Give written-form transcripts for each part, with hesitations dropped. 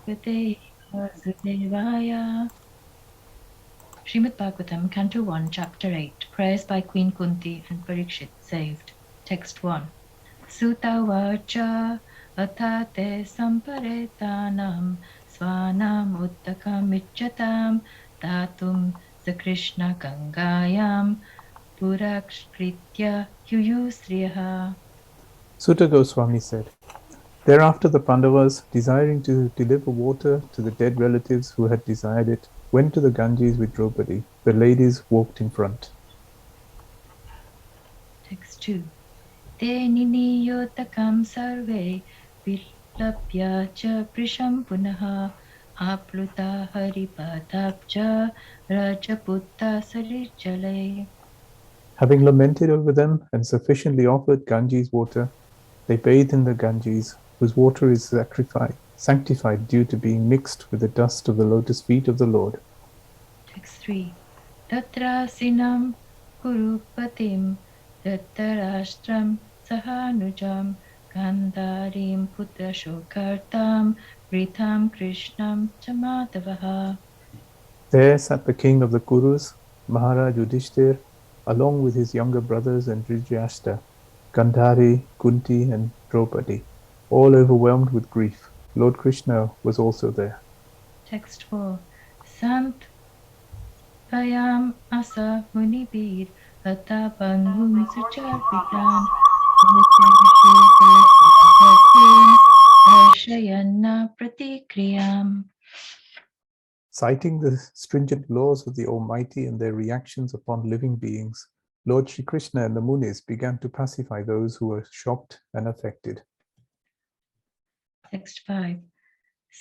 Vate Vasudevaya. Srimad Bhagavatam, Canto 1, Chapter 8. Prayers by Queen Kunti and Parikshit, saved. Text 1. Sutta Vacha Atate Samparetanam Svanam Uttakam Ichchatam Datum Sakrishna Gangayam Purakshritya Yuyusriyaha. Sutta Goswami said, Thereafter the Pandavas, desiring to deliver water to the dead relatives who had desired it, went to the Ganges with Draupadi. The ladies walked in front. Text 2. Te niniyotakam sarve vilapya cha prisham punaha apluta haripadapcha rajaputta sarijale. Having lamented over them and sufficiently offered Ganges water, they bathed in the Ganges, whose water is sanctified due to being mixed with the dust of the lotus feet of the Lord. Text 3. Tatra sinam kurupatim dattarashtram sahanujam gandharim putra shokartam vritham krishnam chamadavaha. There sat the king of the Kurus, Maharaj Yudhishthir, along with his younger brothers and Dhritarashtra, Gandhari, Kunti, and Draupadi, all overwhelmed with grief. Lord Krishna was also there. Text 4. Sant Payam asa munibir hata bandhun sucharpitan darshayanna pratikriyam. Citing the stringent laws of the Almighty and their reactions upon living beings, Lord Shri Krishna and the Munis began to pacify those who were shocked and affected. Text 5.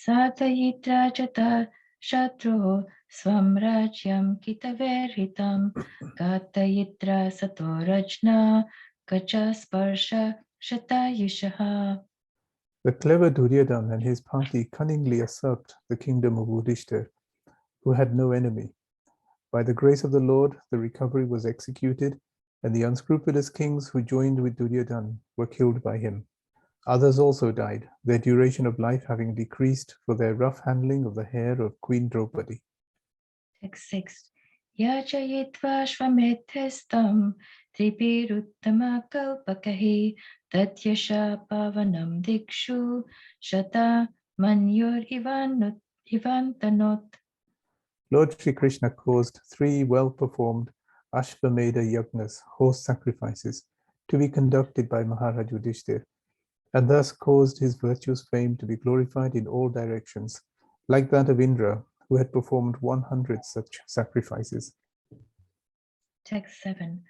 Satayitra jata shatro swam rajyam kitaverhitam gatayitra sato rajna kacha sparsha shatayushaha. The clever Duryodhana and his party cunningly usurped the kingdom of Yudhishthir, who had no enemy. By the grace of the Lord, the recovery was executed, and the unscrupulous kings who joined with Duryodhana were killed by him. Others also died, their duration of life having decreased for their rough handling of the hair of Queen Draupadi. Text 6. Yachayitva shvamethestam tripiruttama kalpakahi tatyasha pavanam dikshu shata manyur ivantanot. Lord Sri Krishna caused 3 well-performed Ashvamedha yagnas, horse sacrifices, to be conducted by Maharaj Yudhishthir, and thus caused his virtuous fame to be glorified in all directions, like that of Indra, who had performed 100 such sacrifices. Text 7.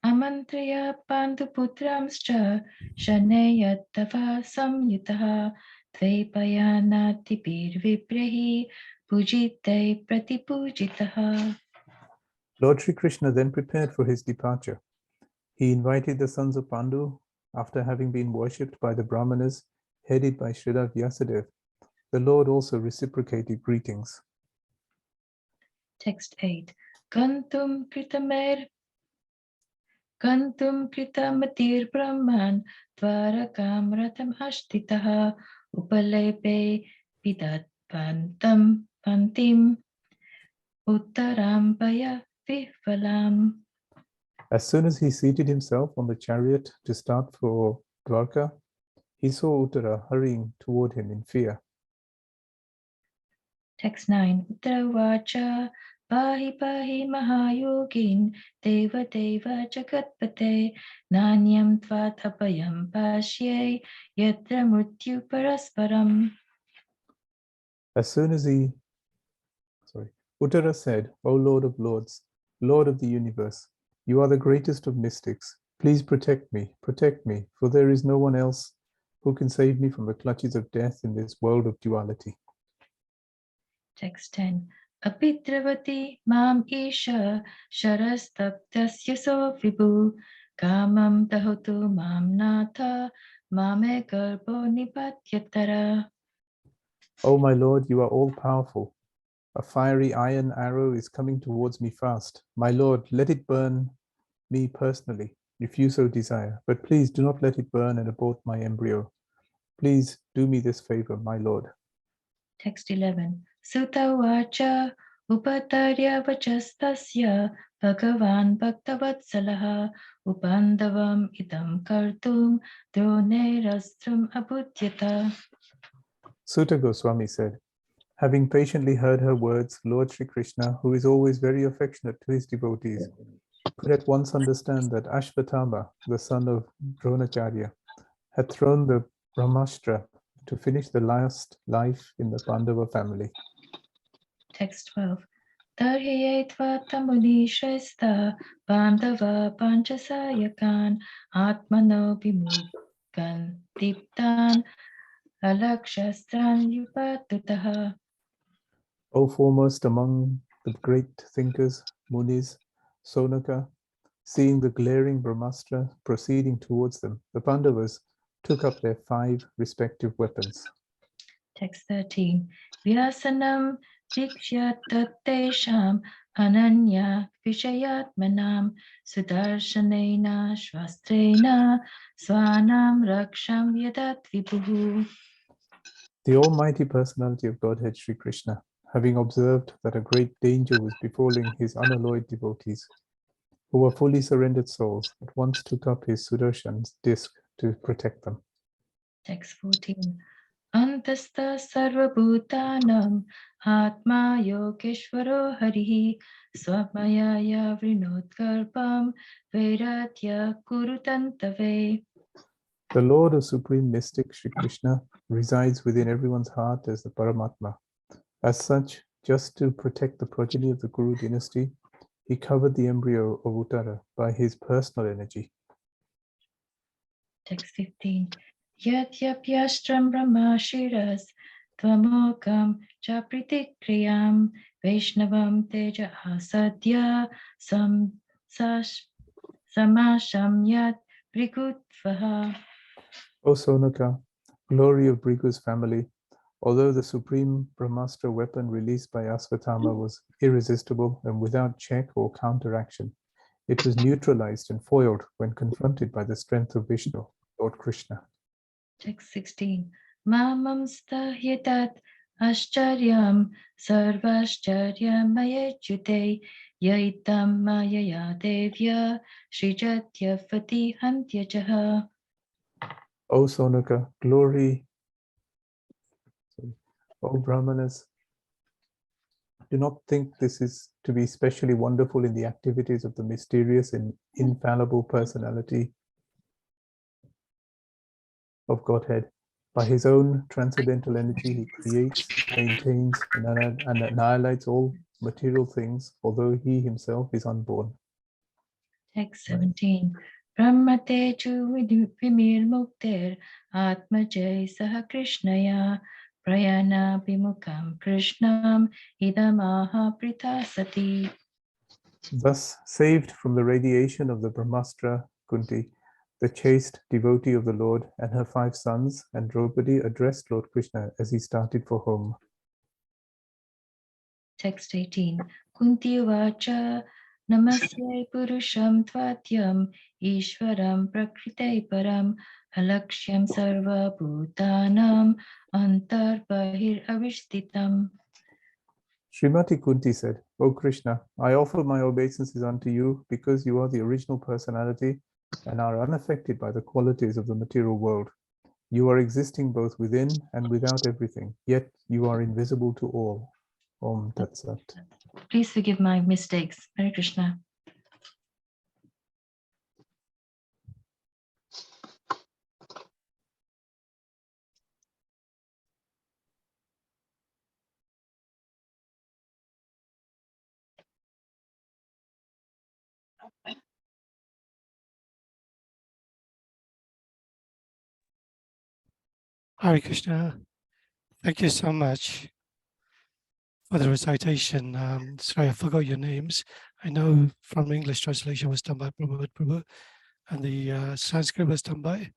Amantraya panduputramscha shaneyatava samyutaha dvaipayanatipir viprahi pujite pratipujitaha. Lord Sri Krishna then prepared for his departure. He invited the sons of Pandu, after having been worshipped by the Brahmanas, headed by Srila Vyasadeva. The Lord also reciprocated greetings. Text 8. Kantum kritamatir brahman dvarakam ratam ashtitaha upalepe pidat pantim uttarambaya vihvalam. As soon as he seated himself on the chariot to start for Dwarka, he saw Uttara hurrying toward him in fear. Text 9. Uttara pahi pahi mahayogin deva deva jagatpate nanyam tvat apayam pasye yatra mrityu parasparam. As soon as Uttara said, O Lord of Lords, Lord of the universe, you are the greatest of mystics. Please protect me, for there is no one else who can save me from the clutches of death in this world of duality. Text 10. Apitravati mam isha sharastaptasya so vibhu kamam tahotu mam natha mame garbo nipatyatara. O my Lord, you are all-powerful. A fiery iron arrow is coming towards me fast. My Lord, let it burn me personally, if you so desire, but please do not let it burn and abort my embryo. Please do me this favor, my Lord. Text 11. Sutta vacha upatarya vachastasya bhagavan bhaktavatsalah upandavam idam kartum dronerastram abhudyata. Sutta Goswami said, having patiently heard her words, Lord Sri Krishna, who is always very affectionate to his devotees, could at once understand that Ashvatthama, the son of Dronacharya, had thrown the Brahmastra to finish the last life in the Pandava family. Text 12. Tarhiyetva tamuni shrestha bandava panchasayakan atmano bimukhan diptan alakshastran yupatutaha. O foremost among the great thinkers, Munis, Sonaka, seeing the glaring Brahmastra proceeding towards them, the Pandavas took up their 5 respective weapons. Text 13. Vyasanam dikshyatattesham ananya vishayatmanam sudarshanena shvastrena swanam raksham yadat vipuhu. The Almighty Personality of Godhead, Sri Krishna, having observed that a great danger was befalling his unalloyed devotees, who were fully surrendered souls, at once took up his Sudarshan's disc to protect them. Text 14. Antastha sarvabhutanam atma yogeshvaro harihi swamayaya vrinodkarpam vairatya kurutantave. The Lord of Supreme Mystic, Sri Krishna, resides within everyone's heart as the Paramatma. As such, just to protect the progeny of the Kuru dynasty, he covered the embryo of Uttara by his personal energy. Text 15. Yatyapyastram brahma shiras tvamokam chapritikriyam vaishnavam teja asadya samasham yat prikutvaha. O Sonaka, glory of Brigu's family, although the supreme Brahmastra weapon released by Asvatthama was irresistible and without check or counteraction, it was neutralized and foiled when confronted by the strength of Vishnu, Lord Krishna. Text 16. Mamam stahyatat ashcharyam sarvascharya mayajute yaitam mayaya devya srijatya fati antyajaha. O Sonaka, glory, O Brahmanas, do not think this is to be especially wonderful in the activities of the mysterious and infallible personality of Godhead. By his own transcendental energy, he creates, maintains, and annihilates all material things, although he himself is unborn. Text 17. Brahmateju vimir mukter atmajay saha krishnaya prayana bimukam krishnam idamaha pritasati. Thus, saved from the radiation of the Brahmastra, Kunti, the chaste devotee of the Lord, and her 5 sons, and Draupadi addressed Lord Krishna as he started for home. Text 18. Kunti vacha namasye purusham tvatyam ishvaram prakrite param alakshyam sarva bhutanam antar bahir avishtitam. Srimati Kunti said, O Krishna, I offer my obeisances unto you because you are the original personality and are unaffected by the qualities of the material world. You are existing both within and without everything, yet you are invisible to all. Om Tat Sat. Please forgive my mistakes. Hare Krishna. Hare Krishna. Thank you so much for the recitation. Sorry, I forgot your names. I know from English translation was done by Prabhu, and the Sanskrit was done by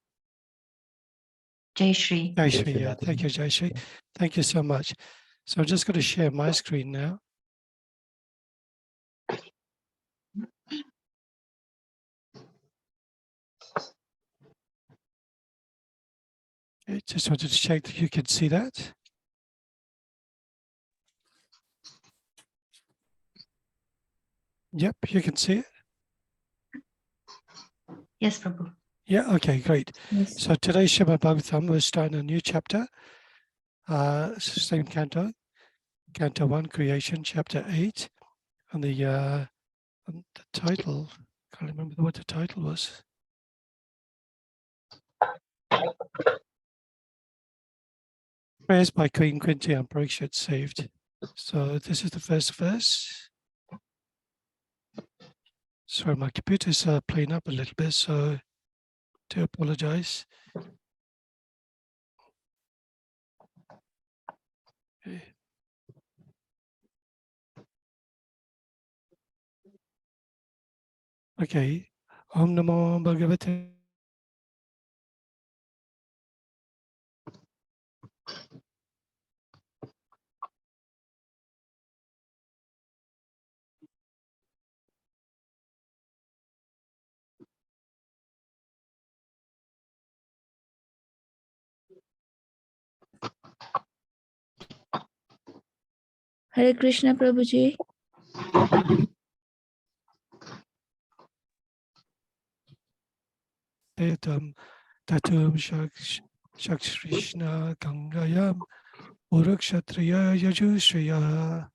Jai Jaishri. Yeah, thank you, Jaishri. Thank you so much. So I'm just going to share my screen now. I just wanted to check that you can see that. Yep, you can see it. Yes, Prabhu. Yeah, okay, great. Yes. So today's Srimad Bhagavatam, we're starting a new chapter, same canto, Canto 1, Creation, Chapter 8. And the title, can't remember what the title was. Prayers by Queen Quinty and Parikshit saved. So this is the first verse. Sorry, my computer's playing up a little bit, so do apologize. Okay. Okay. Om Namo Bhagavate. Hare Krishna Prabhuji. Tatum Shakshrishna Gangayam Urukshatriya Yajushraya.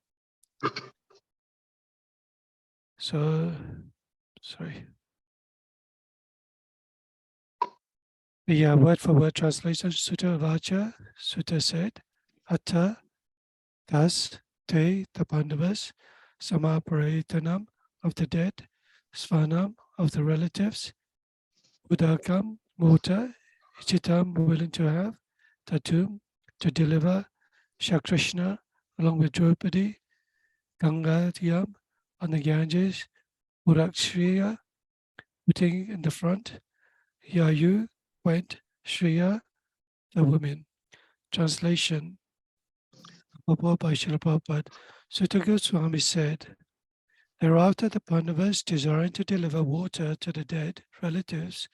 So, sorry. The word for word translation, Sutta Vacha, Sutta said, Atta, thus, te, the Pandavas, Samaparitanam, of the dead, Svanam, of the relatives, Udakam, water, Ichitam, willing to have, Tatum, to deliver, Shakrishna, along with Draupadi, Gangadhyam, on the Ganges, Urakshriya, putting in the front, Yayu, went, Shriya, the women. Translation Prabhupada by Srila Prabhupada. Sutta Goswami said, thereafter the Pandavas, desiring to deliver water to the dead relatives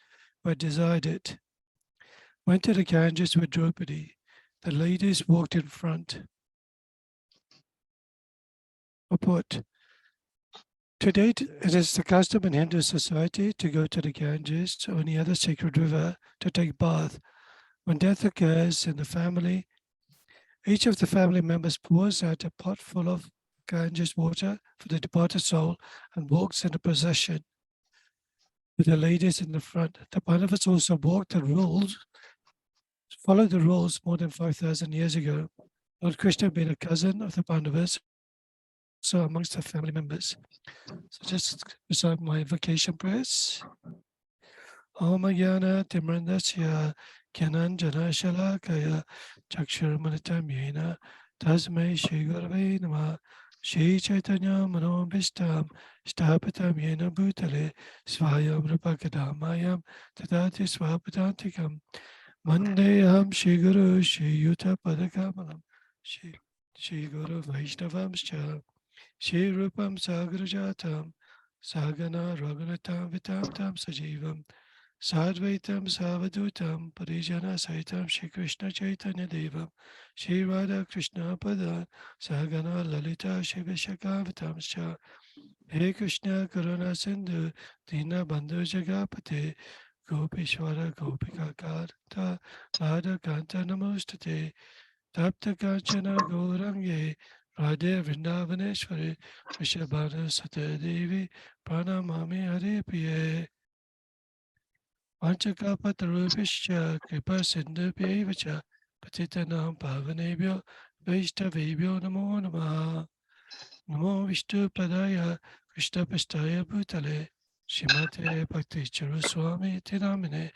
who had desired it, went to the Ganges with Draupadi. The ladies walked in front. Purport. To date, it is the custom in Hindu society to go to the Ganges or any other sacred river to take bath. When death occurs in the family, each of the family members pours out a pot full of Ganges water for the departed soul and walks in a procession with the ladies in the front. The Pandavas also followed the rules more than 5,000 years ago. Lord Krishna being a cousin of the Pandavas, so amongst the family members. So just recite my invocation prayers. Om Jnana Timrandasya Gyananjana Shalakaya Chakshurmanitam Yena Tasmai Shri Gurave Namah Shri Chaitanya Manobhishtam Stapitam Yena Bhutale Svayam Rupakadamayam Tadati Swapadantikam Mandeyam Shri Guru Shri Yuta Padakamalam Shri Guru Vaishnavamscha Shri Rupam Sagrajatam Sagana Raghunatam Vitam Tam Sajivam Sadvaitam Savadutam Parijana Saitam Shri Krishna Chaitanya Devam Shri Radha Krishna Pada Sagana Lalita Shri Vishakavatam Scha He Krishna Karuna Sindhu Dina Bandhu Jagapate Gopishwara Gopika Karta Radha Kanta Namostate Tapta Kanchana Gaurange Radhe Vrindavaneshwari Vrishabhanu Satadevi Pranamami Hare Priye Vanchakapatarubhishya Kripa Sindhubhyeva Cha Patitanam Pavanebhyo Vaishnavebhyo Namo Namaha Namo Vishnu Padaya Krishna Pastaya Bhutale Shrimate Bhakti Charu Swami Tinamine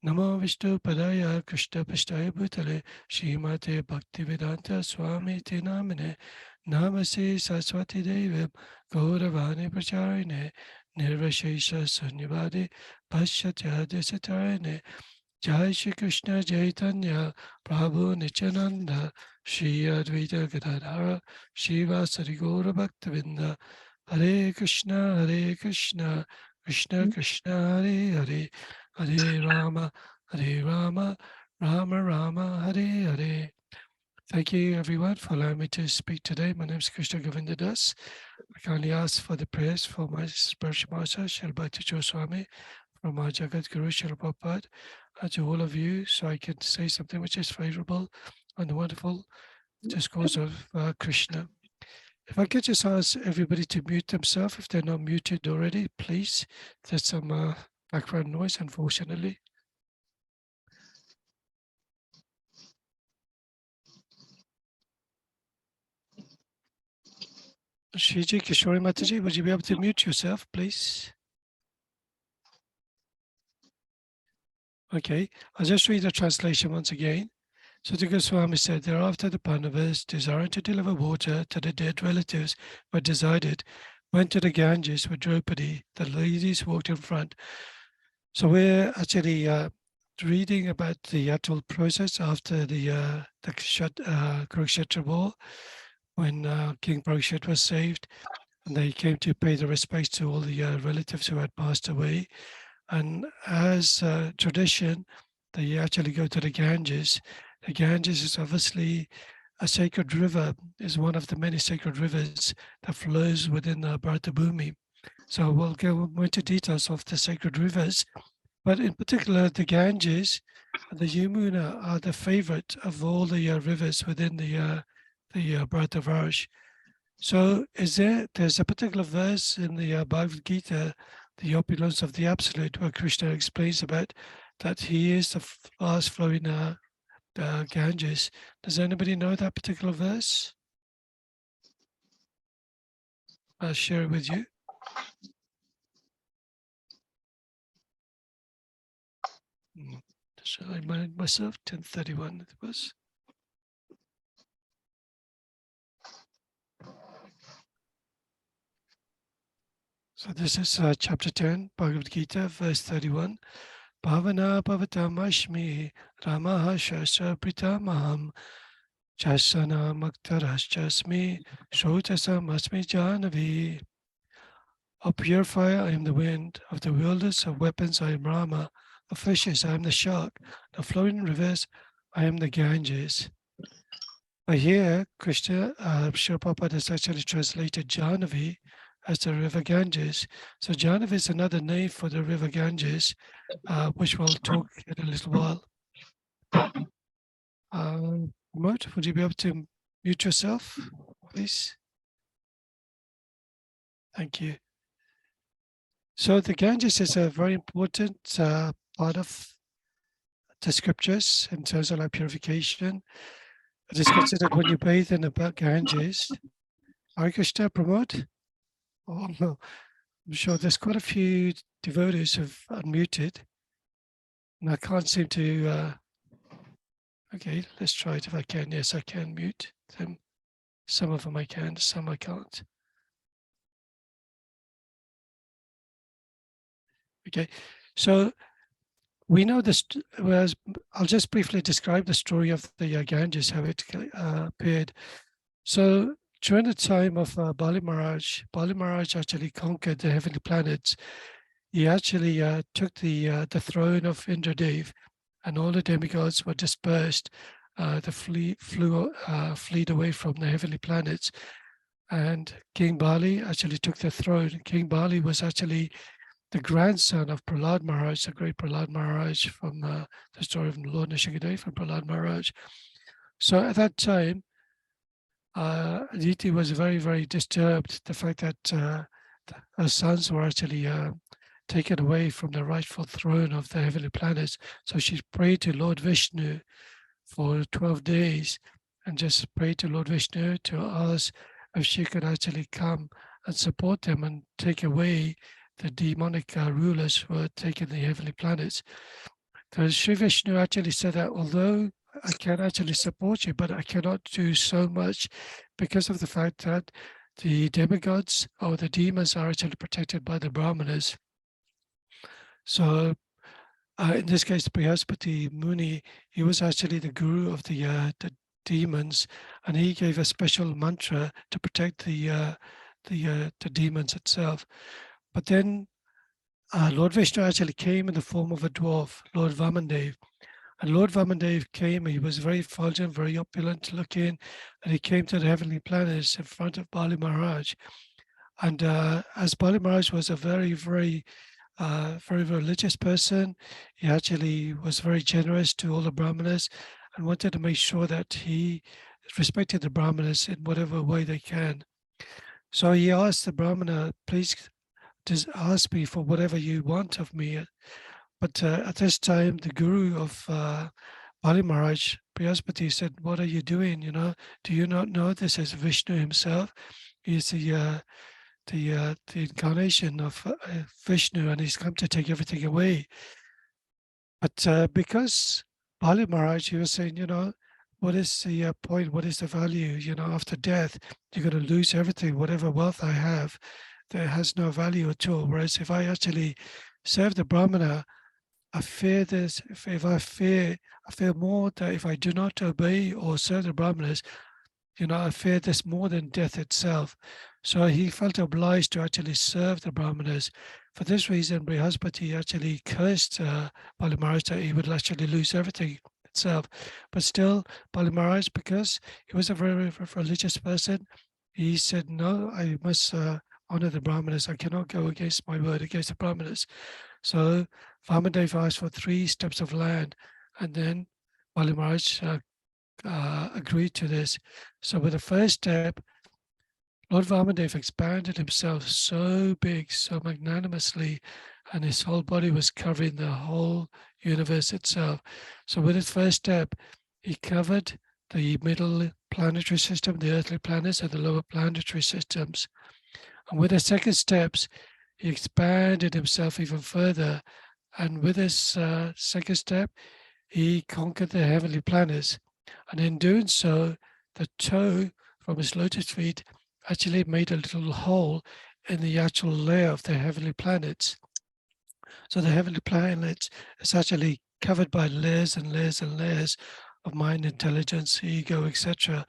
Namo Vishnu Padaya Krishna Pastaya Bhutale Shrimate Bhakti Vedanta Swami Tinamine Namaste Saraswati Devam Gauravani Pracharine Nirvashesha Sunyavadi Paschatyadya Satarine Jai Shri Krishna Chaitanya Prabhu Nityananda Shri Advaita Gadadhara Shivasari Gaura Bhaktavinda Hare Krishna Krishna Krishna Hare Hare Hare Rama Rama Rama Hare Hare. Thank you, everyone, for allowing me to speak today. My name is Krishna Govinda Das. I kindly ask for the prayers for my spiritual master, Shalbhati Swami, from our Jagat Guru, Srila Prabhupada, and to all of you, so I can say something which is favorable on the wonderful discourse of Krishna. If I could just ask everybody to mute themselves, if they're not muted already, please. There's some background noise, unfortunately. Shiji Kishori Mataji, would you be able to mute yourself, please? Okay, I'll just read the translation once again. So the Goswami said, thereafter the Pandavas, desiring to deliver water to the dead relatives who had decided, went to the Ganges with Draupadi. The ladies walked in front. So we're actually reading about the actual process after the Kurukshetra war, when King Parikshit was saved, and they came to pay the respects to all the relatives who had passed away. And as tradition, they actually go to the Ganges. The Ganges is obviously a sacred river, is one of the many sacred rivers that flows within Bharata Bhumi. So we'll go into details of the sacred rivers, but in particular, the Ganges and the Yamuna are the favorite of all the rivers within the Bharatavarsh. So there's a particular verse in the Bhagavad Gita, the opulence of the Absolute, where Krishna explains about that he is the fast flowing Ganges. Does anybody know that particular verse? I'll share it with you. Just remind myself, 10:31 it was. So this is chapter 10, Bhagavad Gita, verse 31. Bhavana bhavatam ashmi ramaha shastra pritamaham chasana maktarashchasmi shrotasam asmi janavi. Of purifier, I am the wind. Of the wielders of weapons, I am Rama. Of fishes, I am the shark. Of flowing rivers, I am the Ganges. But here, Krishna, Srila Prabhupada has actually translated Jahnavi as the river Ganges. So Jahnavi is another name for the river Ganges, which we'll talk in a little while. Mort, would you be able to mute yourself, please? Thank you. So the Ganges is a very important part of the scriptures in terms of like purification. It is considered when you bathe in the Ganges. Hare Krishna, Pramod? Oh, no. I'm sure there's quite a few devotees who've unmuted, and I can't seem to. Okay, let's try it if I can. Yes, I can mute them. Some of them I can, some I can't. Okay, so we know this. Whereas I'll just briefly describe the story of the Ganges, how it appeared. So during the time of Bali Maharaj actually conquered the heavenly planets. He actually took the throne of Indradev, and all the demigods were dispersed. The fleed away from the heavenly planets, and King Bali actually took the throne. King Bali was actually the grandson of Prahlad Maharaj, the great Prahlad Maharaj from the story of Lord Nrsimhadev and Prahlad Maharaj. So at that time, Aditi was very, very disturbed. The fact that her sons were actually taken away from the rightful throne of the heavenly planets. So she prayed to Lord Vishnu for 12 days and just prayed to Lord Vishnu to ask if she could actually come and support them and take away the demonic rulers who were taking the heavenly planets. So Sri Vishnu actually said that although I can actually support you, but I cannot do so much because of the fact that the demigods or the demons are actually protected by the Brahmanas. So in this case, Brihaspati Muni, he was actually the guru of the demons, and he gave a special mantra to protect the demons itself. But then Lord Vishnu actually came in the form of a dwarf, Lord Vamandev, And Lord Vamandev came, he was very fulgent, very opulent looking, and he came to the heavenly planets in front of Bali Maharaj. And as Bali Maharaj was a very, very religious person, he actually was very generous to all the Brahmanas and wanted to make sure that he respected the Brahmanas in whatever way they can. So he asked the Brahmana, please just ask me for whatever you want of me. But at this time, the guru of Bali Maharaj, Brihaspati, said, what are you doing? You know, do you not know this is Vishnu himself? He's the incarnation of Vishnu, and he's come to take everything away. But because Bali Maharaj, he was saying, you know, what is the point? What is the value? You know, after death, you're going to lose everything. Whatever wealth I have, there has no value at all. Whereas if I actually serve the Brahmana, I fear this. If I fear more that if I do not obey or serve the Brahmanas, you know, I fear this more than death itself. So he felt obliged to actually serve the Brahmanas. For this reason, Brihaspati actually cursed Bali Maharaj that he would actually lose everything itself. But still, Bali Maharaj, because he was a very religious person, he said, no, I must honor the Brahmanas. I cannot go against my word, against the Brahmanas. So Vamandev asked for 3 steps of land, and then Bali Maharaj agreed to this. So with the first step, Lord Vamandev expanded himself so big, so magnanimously, and his whole body was covering the whole universe itself. So with his first step, he covered the middle planetary system, the earthly planets, and the lower planetary systems. And with the second steps, he expanded himself even further. And with his second step, he conquered the heavenly planets. And in doing so, the toe from his lotus feet actually made a little hole in the actual layer of the heavenly planets. So the heavenly planets is actually covered by layers and layers and layers of mind, intelligence, ego, etc.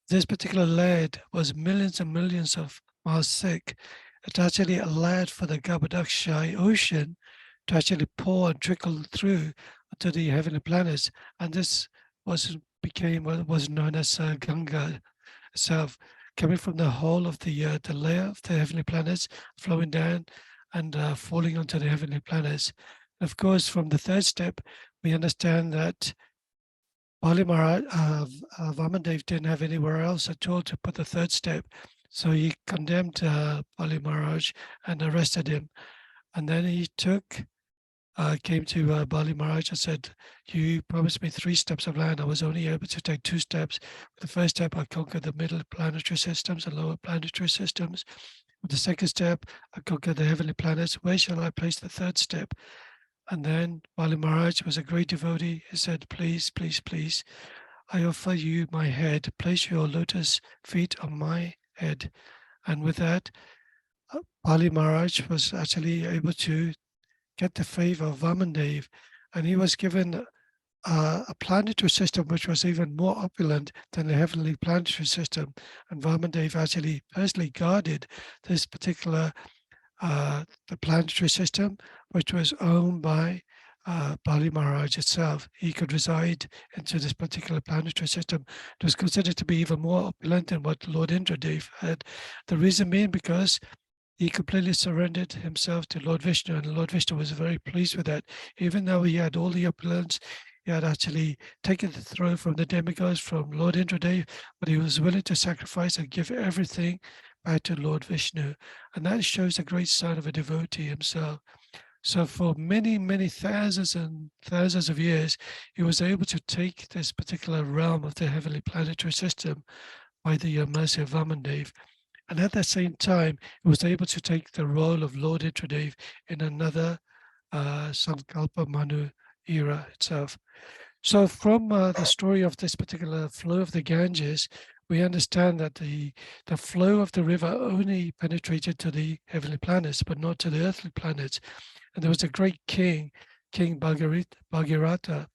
This particular layer was millions and millions of miles thick. It actually allowed for the Garbhodakshai ocean to actually pour and trickle through to the heavenly planets. And this became what was known as Ganga itself, coming from the whole of the layer of the heavenly planets, flowing down and falling onto the heavenly planets. Of course, from the third step, we understand that Bali Maharaj, Vamandev didn't have anywhere else at all to put the third step. So he condemned Bali Maharaj and arrested him. And then he came to Bali Maharaj and said, you promised me 3 steps of land. I was only able to take 2 steps. With the first step, I conquered the middle planetary systems and lower planetary systems. With the second step, I conquered the heavenly planets. Where shall I place the third step? And then Bali Maharaj was a great devotee. He said, please, please, please, I offer you my head. Place your lotus feet on my head. And with that, Bali Maharaj was actually able to get the favor of Vamandev, and he was given a planetary system which was even more opulent than the heavenly planetary system. And Vamandev actually personally guarded this particular the planetary system, which was owned by Bali Maharaj itself. He could reside into this particular planetary system. It was considered to be even more opulent than what Lord Indradev had. The reason being because he completely surrendered himself to Lord Vishnu, and Lord Vishnu was very pleased with that. Even though he had all the opulence, he had actually taken the throne from the demigods, from Lord Indradev, but he was willing to sacrifice and give everything back to Lord Vishnu. And that shows a great sign of a devotee himself. So for many, many thousands and thousands of years, he was able to take this particular realm of the heavenly planetary system by the mercy of Vamandev. And at the same time, he was able to take the role of Lord Indradev in another Sankalpa Manu era itself. So from the story of this particular flow of the Ganges, we understand that the flow of the river only penetrated to the heavenly planets, but not to the earthly planets. And there was a great king, King Bhagirath.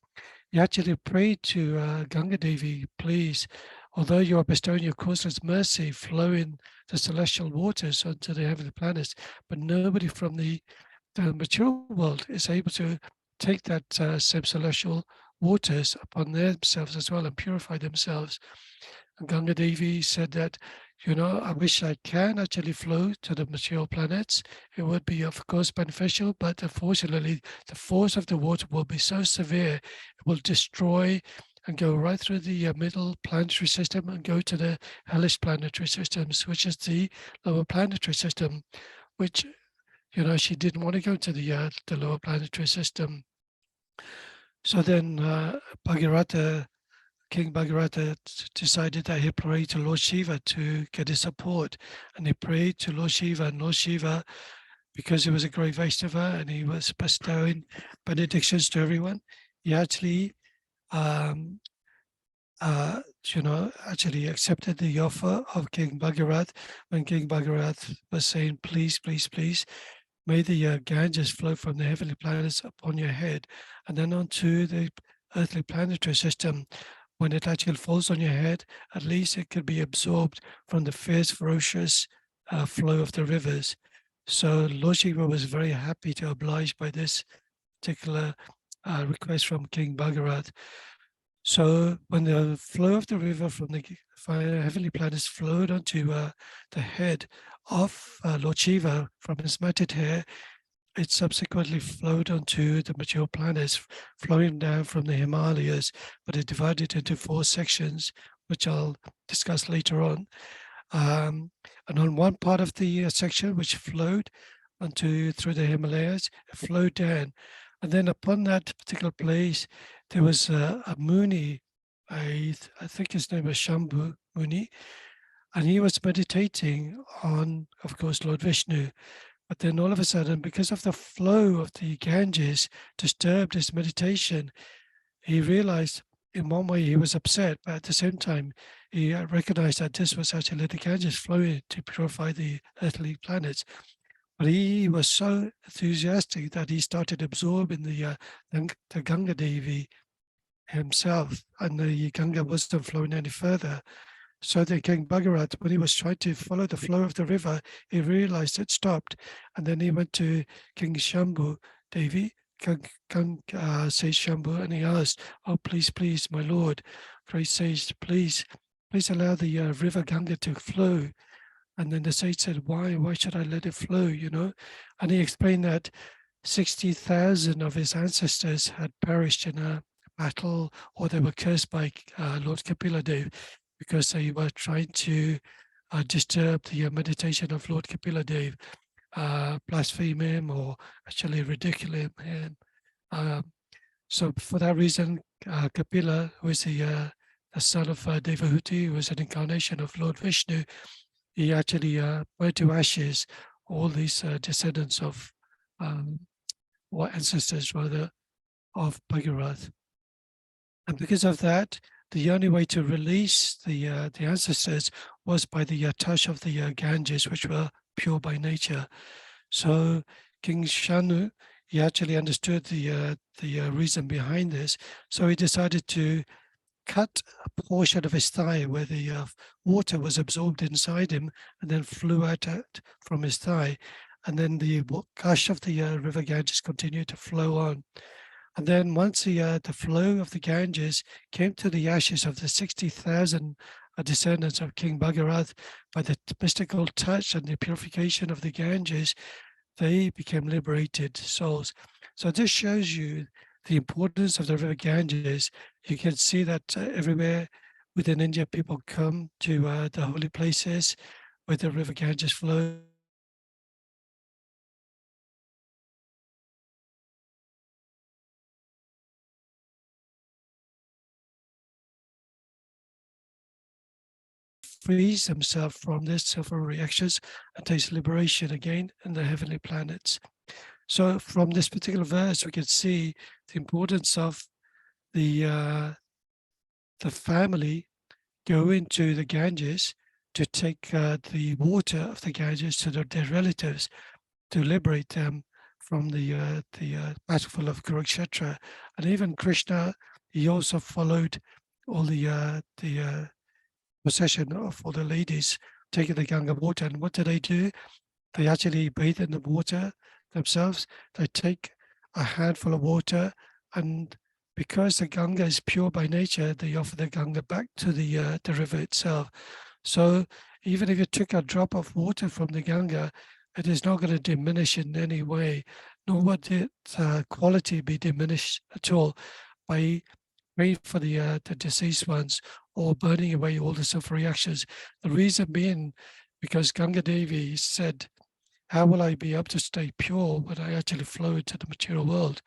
He actually prayed to Ganga Devi, please, although you are bestowing your causeless mercy, flowing the celestial waters onto the heavenly planets, but nobody from the mature world is able to take that same celestial waters upon themselves as well and purify themselves. And Ganga Devi said that, I wish I can actually flow to the material planets. It would be, of course, beneficial, but unfortunately, the force of the water will be so severe, it will destroy and go right through the middle planetary system and go to the hellish planetary systems, which is the lower planetary system, which, she didn't want to go to the lower planetary system. So then Bhagirata, King Bhagirata decided that he prayed to Lord Shiva to get his support. And he prayed to Lord Shiva, and Lord Shiva, because he was a great Vaishnava and he was bestowing benedictions to everyone, he actually actually accepted the offer of King Bhagirath when King Bhagirath was saying, please, please, please, may the Ganges flow from the heavenly planets upon your head and then onto the earthly planetary system. When it actually falls on your head, at least it could be absorbed from the fierce, ferocious flow of the rivers. So Lord Shiva was very happy to oblige by this particular request from King Bhagirath. So when the flow of the river from the heavenly planets flowed onto the head of Lord Shiva from his matted hair, it subsequently flowed onto the material planets, flowing down from the Himalayas, but it divided into 4 sections, which I'll discuss later on. And on one part of the section, which flowed through the Himalayas, it flowed down. And then upon that particular place, there was a Muni, I think his name was Shambhu Muni, and he was meditating on, of course, Lord Vishnu. But then all of a sudden, because of the flow of the Ganges disturbed his meditation, he realized in one way he was upset, but at the same time, he recognized that this was actually the Ganges flowing to purify the earthly planets. But he was so enthusiastic that he started absorbing the Ganga Devi himself, and the Ganga wasn't flowing any further. So the King Bhagirath, when he was trying to follow the flow of the river, he realized it stopped. And then he went to King Shambhu Devi, Sage Shambhu, and he asked, oh, please, please, my lord, great sage, please allow the river Ganga to flow. And then the sage said, why should I let it flow, And he explained that 60,000 of his ancestors had perished in a battle, or they were cursed by Lord Kapila Dev, because they were trying to disturb the meditation of Lord Kapila Dev, blaspheme him or actually ridicule him. So for that reason, Kapila, who is the son of Devahuti, who is an incarnation of Lord Vishnu, he actually burned to ashes all these descendants of, or ancestors rather, of Bhagirath. And because of that, the only way to release the ancestors was by the touch of the Ganges, which were pure by nature. So King Shanu, he actually understood the reason behind this. So he decided to cut a portion of his thigh where the water was absorbed inside him and then flew out from his thigh. And then the gush of the river Ganges continued to flow on. And then once the flow of the Ganges came to the ashes of the 60,000 descendants of King Bhagirath, by the mystical touch and the purification of the Ganges, they became liberated souls. So this shows you the importance of the river Ganges. You can see that everywhere within India, people come to the holy places where the river Ganges flows. Frees himself from their several reactions and takes liberation again in the heavenly planets. So from this particular verse, we can see the importance of the family going to the Ganges to take the water of the Ganges to their relatives to liberate them from the battlefield of Kurukshetra. And even Krishna, he also followed all the procession of all the ladies taking the Ganga water. And what do? They actually bathe in the water themselves. They take a handful of water and because the Ganga is pure by nature, they offer the Ganga back to the river itself. So even if you took a drop of water from the Ganga, it is not going to diminish in any way, nor would its quality be diminished at all by praying for the deceased ones or burning away all the sulfur reactions. The reason being, because Ganga Devi said, how will I be able to stay pure when I actually flow into the material world?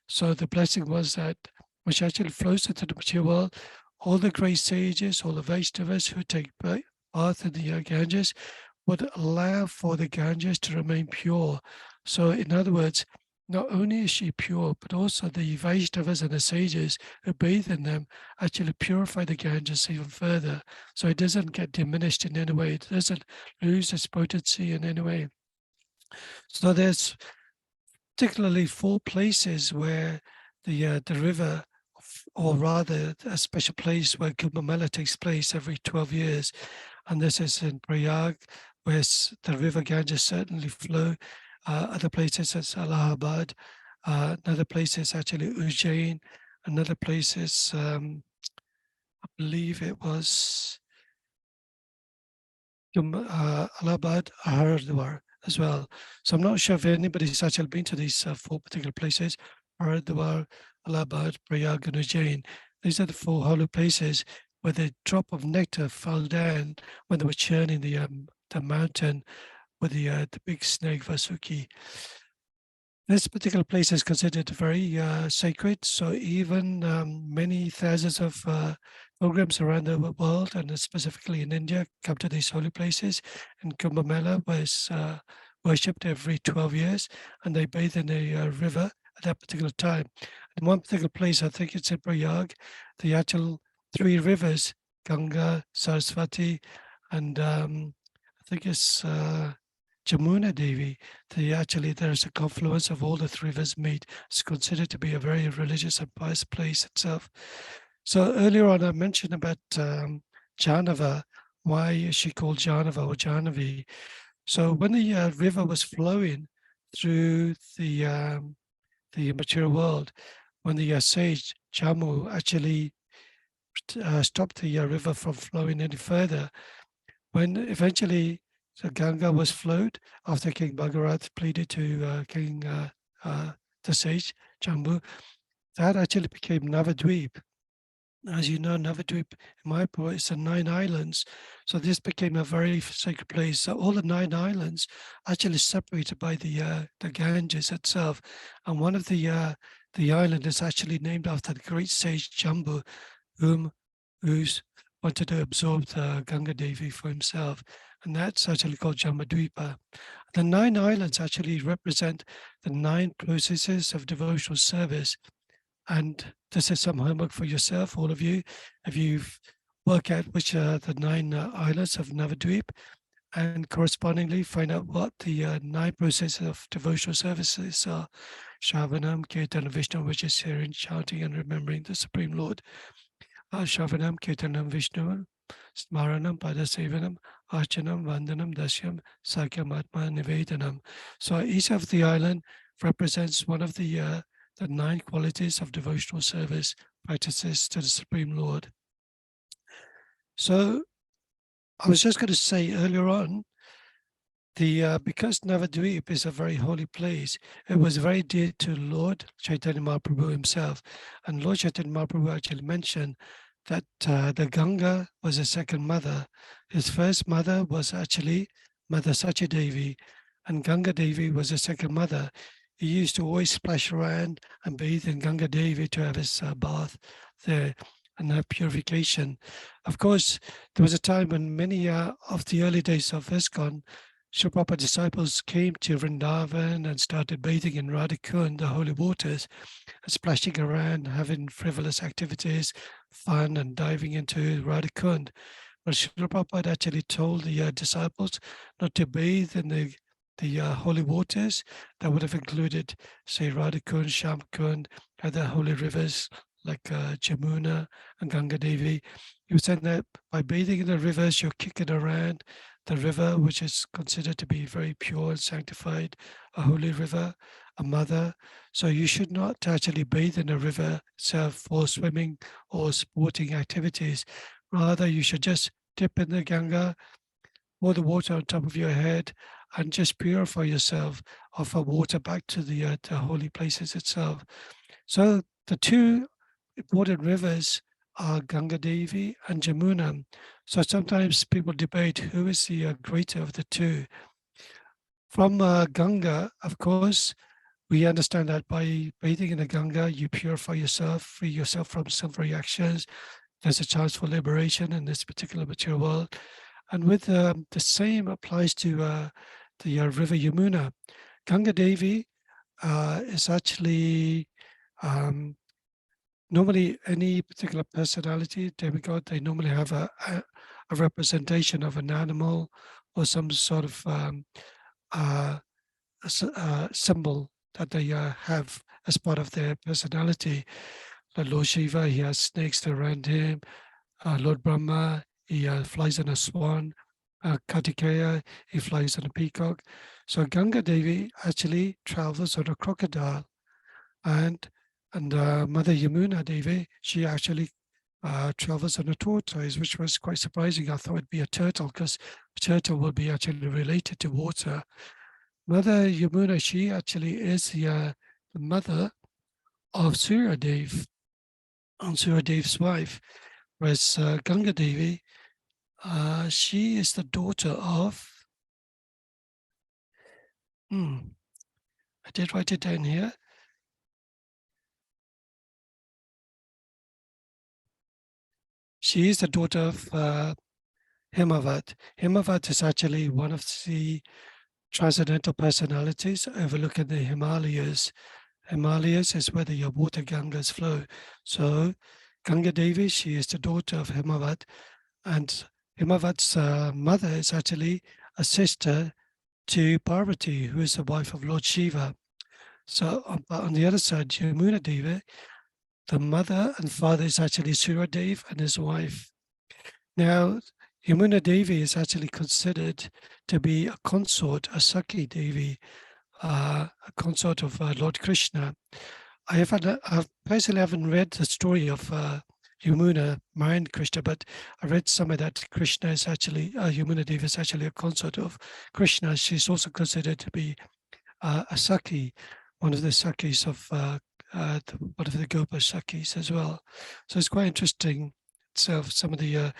So the blessing was that which actually flows into the material world, all the great sages, all the Vaishnavas who take bath in the Ganges would allow for the Ganges to remain pure. So in other words, not only is she pure, but also the Vaishnavas and the sages who bathe in them actually purify the Ganges even further. So it doesn't get diminished in any way. It doesn't lose its potency in any way. So there's particularly 4 places where the river, or rather a special place where Kumbh Mela takes place every 12 years. And this is in Prayag, where the river Ganges certainly flow. Other places is Allahabad. Another place is actually Ujjain. Another place is, I believe it was Allahabad, Haridwar as well. So I'm not sure if anybody's actually been to these 4 particular places: Haridwar, Allahabad, Prayag, and Ujjain. These are the 4 holy places where the drop of nectar fell down when they were churning the mountain with the big snake Vasuki. This particular place is considered very sacred, so even many thousands of pilgrims around the world, and specifically in India, come to these holy places. And Kumbh Mela was worshipped every 12 years, and they bathe in a river at that particular time. In one particular place, I think it's in Prayag, the actual 3 rivers, Ganga, Saraswati, and I think it's Jamuna Devi, there's a confluence of all the 3 rivers meet. It's considered to be a very religious and pious place itself. So earlier on, I mentioned about Janava. Why is she called Janava or Janavi? So when the river was flowing through the material world, when the sage Jammu actually stopped the river from flowing any further, when eventually the Ganga was flowed after King Bhagarath pleaded to the sage Jambu, that actually became Navadvip. As you know, Navadvip in Mayapur is the 9 islands. So this became a very sacred place. So all the 9 islands actually separated by the Ganges itself. And one of the island is actually named after the great sage Jambu, who's wanted to absorb the Ganga Devi for himself. And that's actually called Jamadvipa. The 9 islands actually represent the 9 processes of devotional service. And this is some homework for yourself, all of you. If you work out which are the 9 islands of Navadvip, and correspondingly find out what the 9 processes of devotional services are. Shravanam, Kirtan, Vishnu, which is hearing, chanting, and remembering the Supreme Lord. Shravanam, Kirtanam, Vishnu, Smaranam, Padasevanam, Archanam, Vandanam, Dasyam, Sakyam, Atma, Nivedanam. So each of the island represents one of the 9 qualities of devotional service practices to the Supreme Lord. So I was just going to say earlier on, because Navadvip is a very holy place, it was very dear to Lord Chaitanya Mahaprabhu himself. And Lord Chaitanya Mahaprabhu actually mentioned that the Ganga was a second mother. His first mother was actually Mother Sachi Devi, and Ganga Devi was a second mother. He used to always splash around and bathe in Ganga Devi to have his bath there and have purification. Of course, there was a time when many of the early days of ISKCON, Srila Prabhupada disciples came to Vrindavan and started bathing in Radhakund, the holy waters, and splashing around, having frivolous activities, fun, and diving into Radhakund. But Srila Prabhupada actually told the disciples not to bathe in the holy waters. That would have included, say, Radhakund, Shamkund, other holy rivers like Jamuna and Ganga Devi. He was saying that by bathing in the rivers, you're kicking around the river, which is considered to be very pure and sanctified, a holy river, a mother. So you should not actually bathe in a river itself for swimming or sporting activities. Rather, you should just dip in the Ganga, pour the water on top of your head, and just purify yourself, offer water back to the holy places itself. So the two important rivers are Ganga Devi and Jamuna. So sometimes people debate who is the greater of the two. From Ganga, of course, we understand that by bathing in the Ganga, you purify yourself, free yourself from some reactions. There's a chance for liberation in this particular material world. And with the same applies to the river Yamuna. Ganga Devi is actually normally any particular personality, demigod, they normally have a representation of an animal or some sort of symbol that they have as part of their personality. Like Lord Shiva, he has snakes around him. Lord Brahma, he flies on a swan. Kartikeya, he flies on a peacock. So Ganga Devi actually travels on a crocodile, and Mother Yamuna Devi, she actually travels on a tortoise, which was quite surprising. I thought it'd be a turtle because a turtle will be actually related to water. Mother Yamuna, she actually is the mother of Suryadev, and Suryadev's wife, whereas Ganga Devi, she is the daughter of, I did write it down here. She is the daughter of Himavat. Himavat is actually one of the transcendental personalities overlooking the Himalayas. Himalayas is where the water Gangas flow. So Ganga Devi, she is the daughter of Himavat, and Himavat's mother is actually a sister to Parvati, who is the wife of Lord Shiva. So on the other side, Yamuna Devi, the mother and father is actually Suradev and his wife. Now, Yamuna Devi is actually considered to be a consort, a Sakhi Devi, a consort of Lord Krishna. I personally haven't read the story of Yamuna marrying Krishna, but I read somewhere that Krishna is actually, Yamuna Devi is actually a consort of Krishna. She's also considered to be a Sakhi, one of the Sakhis of one of the Gopa Sakhis as well. So it's quite interesting. So some of the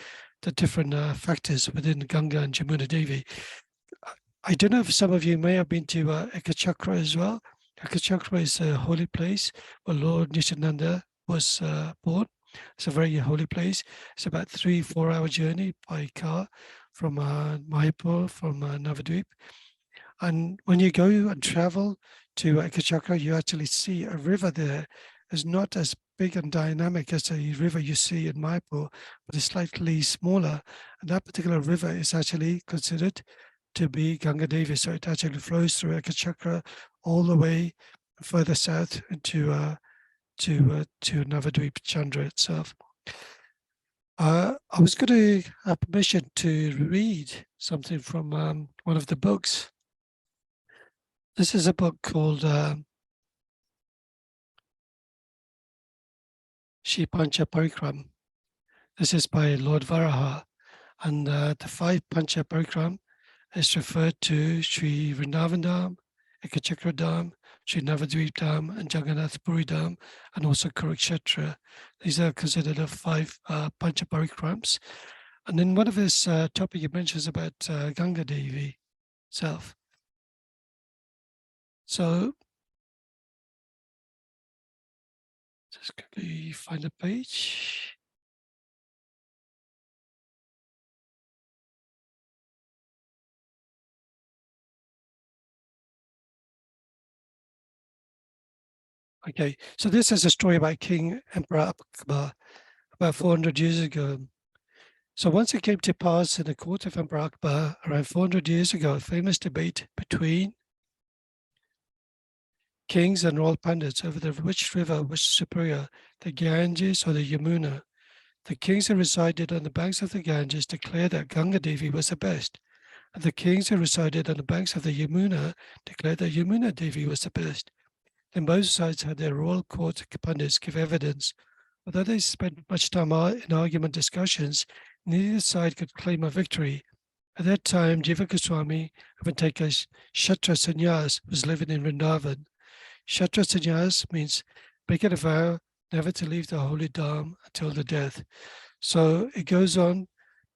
different factors within Ganga and Jamuna Devi. I don't know if some of you may have been to Ekachakra as well. Ekachakra is a holy place where Lord Nityananda was born. It's a very holy place. It's about 3-4 hour journey by car from Mayapur, from Navadvip. And when you go and travel to Ekachakra, you actually see a river there. It's not as big and dynamic as the river you see in Mayapur, but it's slightly smaller. And that particular river is actually considered to be Ganga Devi. So it actually flows through Ekachakra all the way further south into Navadvip Chandra itself. I was going to have permission to read something from one of the books. This is a book called Shri Pancha Parikram. This is by Lord Varaha, and the 5 Pancha Parikram is referred to Sri Vrindavan Dham, Ekachakra Dham, Sri Navadvip Dham, and Jagannath Puri Dham, and also Kurukshetra. These are considered the 5 Pancha Parikrams. And in one of his topic, he mentions about Ganga Devi itself. So just quickly find the page. Okay, so this is a story about King Emperor Akbar about 400 years ago. So once it came to pass in the court of Emperor Akbar around 400 years ago, a famous debate between kings and royal pandits over which river was superior, the Ganges or the Yamuna. The kings who resided on the banks of the Ganges declared that Ganga Devi was the best, and the kings who resided on the banks of the Yamuna declared that Yamuna Devi was the best. Then both sides had their royal court pundits give evidence. Although they spent much time in argument discussions, neither side could claim a victory. At that time, Jiva Goswami, having taken Shatra Sannyas, was living in Vrindavan. Shatra Sannyas means making a vow never to leave the holy Dham until the death. So it goes on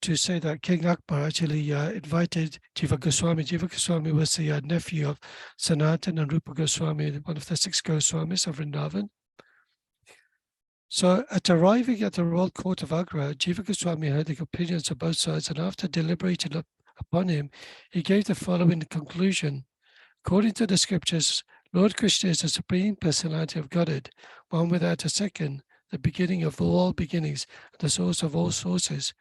to say that King Akbar actually invited Jiva Goswami. Jiva Goswami was the nephew of Sanatan and Rupa Goswami, one of the 6 Goswamis of Vrindavan. So at arriving at the royal court of Agra, Jiva Goswami heard the opinions of both sides, and after deliberating upon him, he gave the following conclusion. According to the scriptures, Lord Krishna is the Supreme Personality of Godhead, one without a second, the beginning of all beginnings, the source of all sources.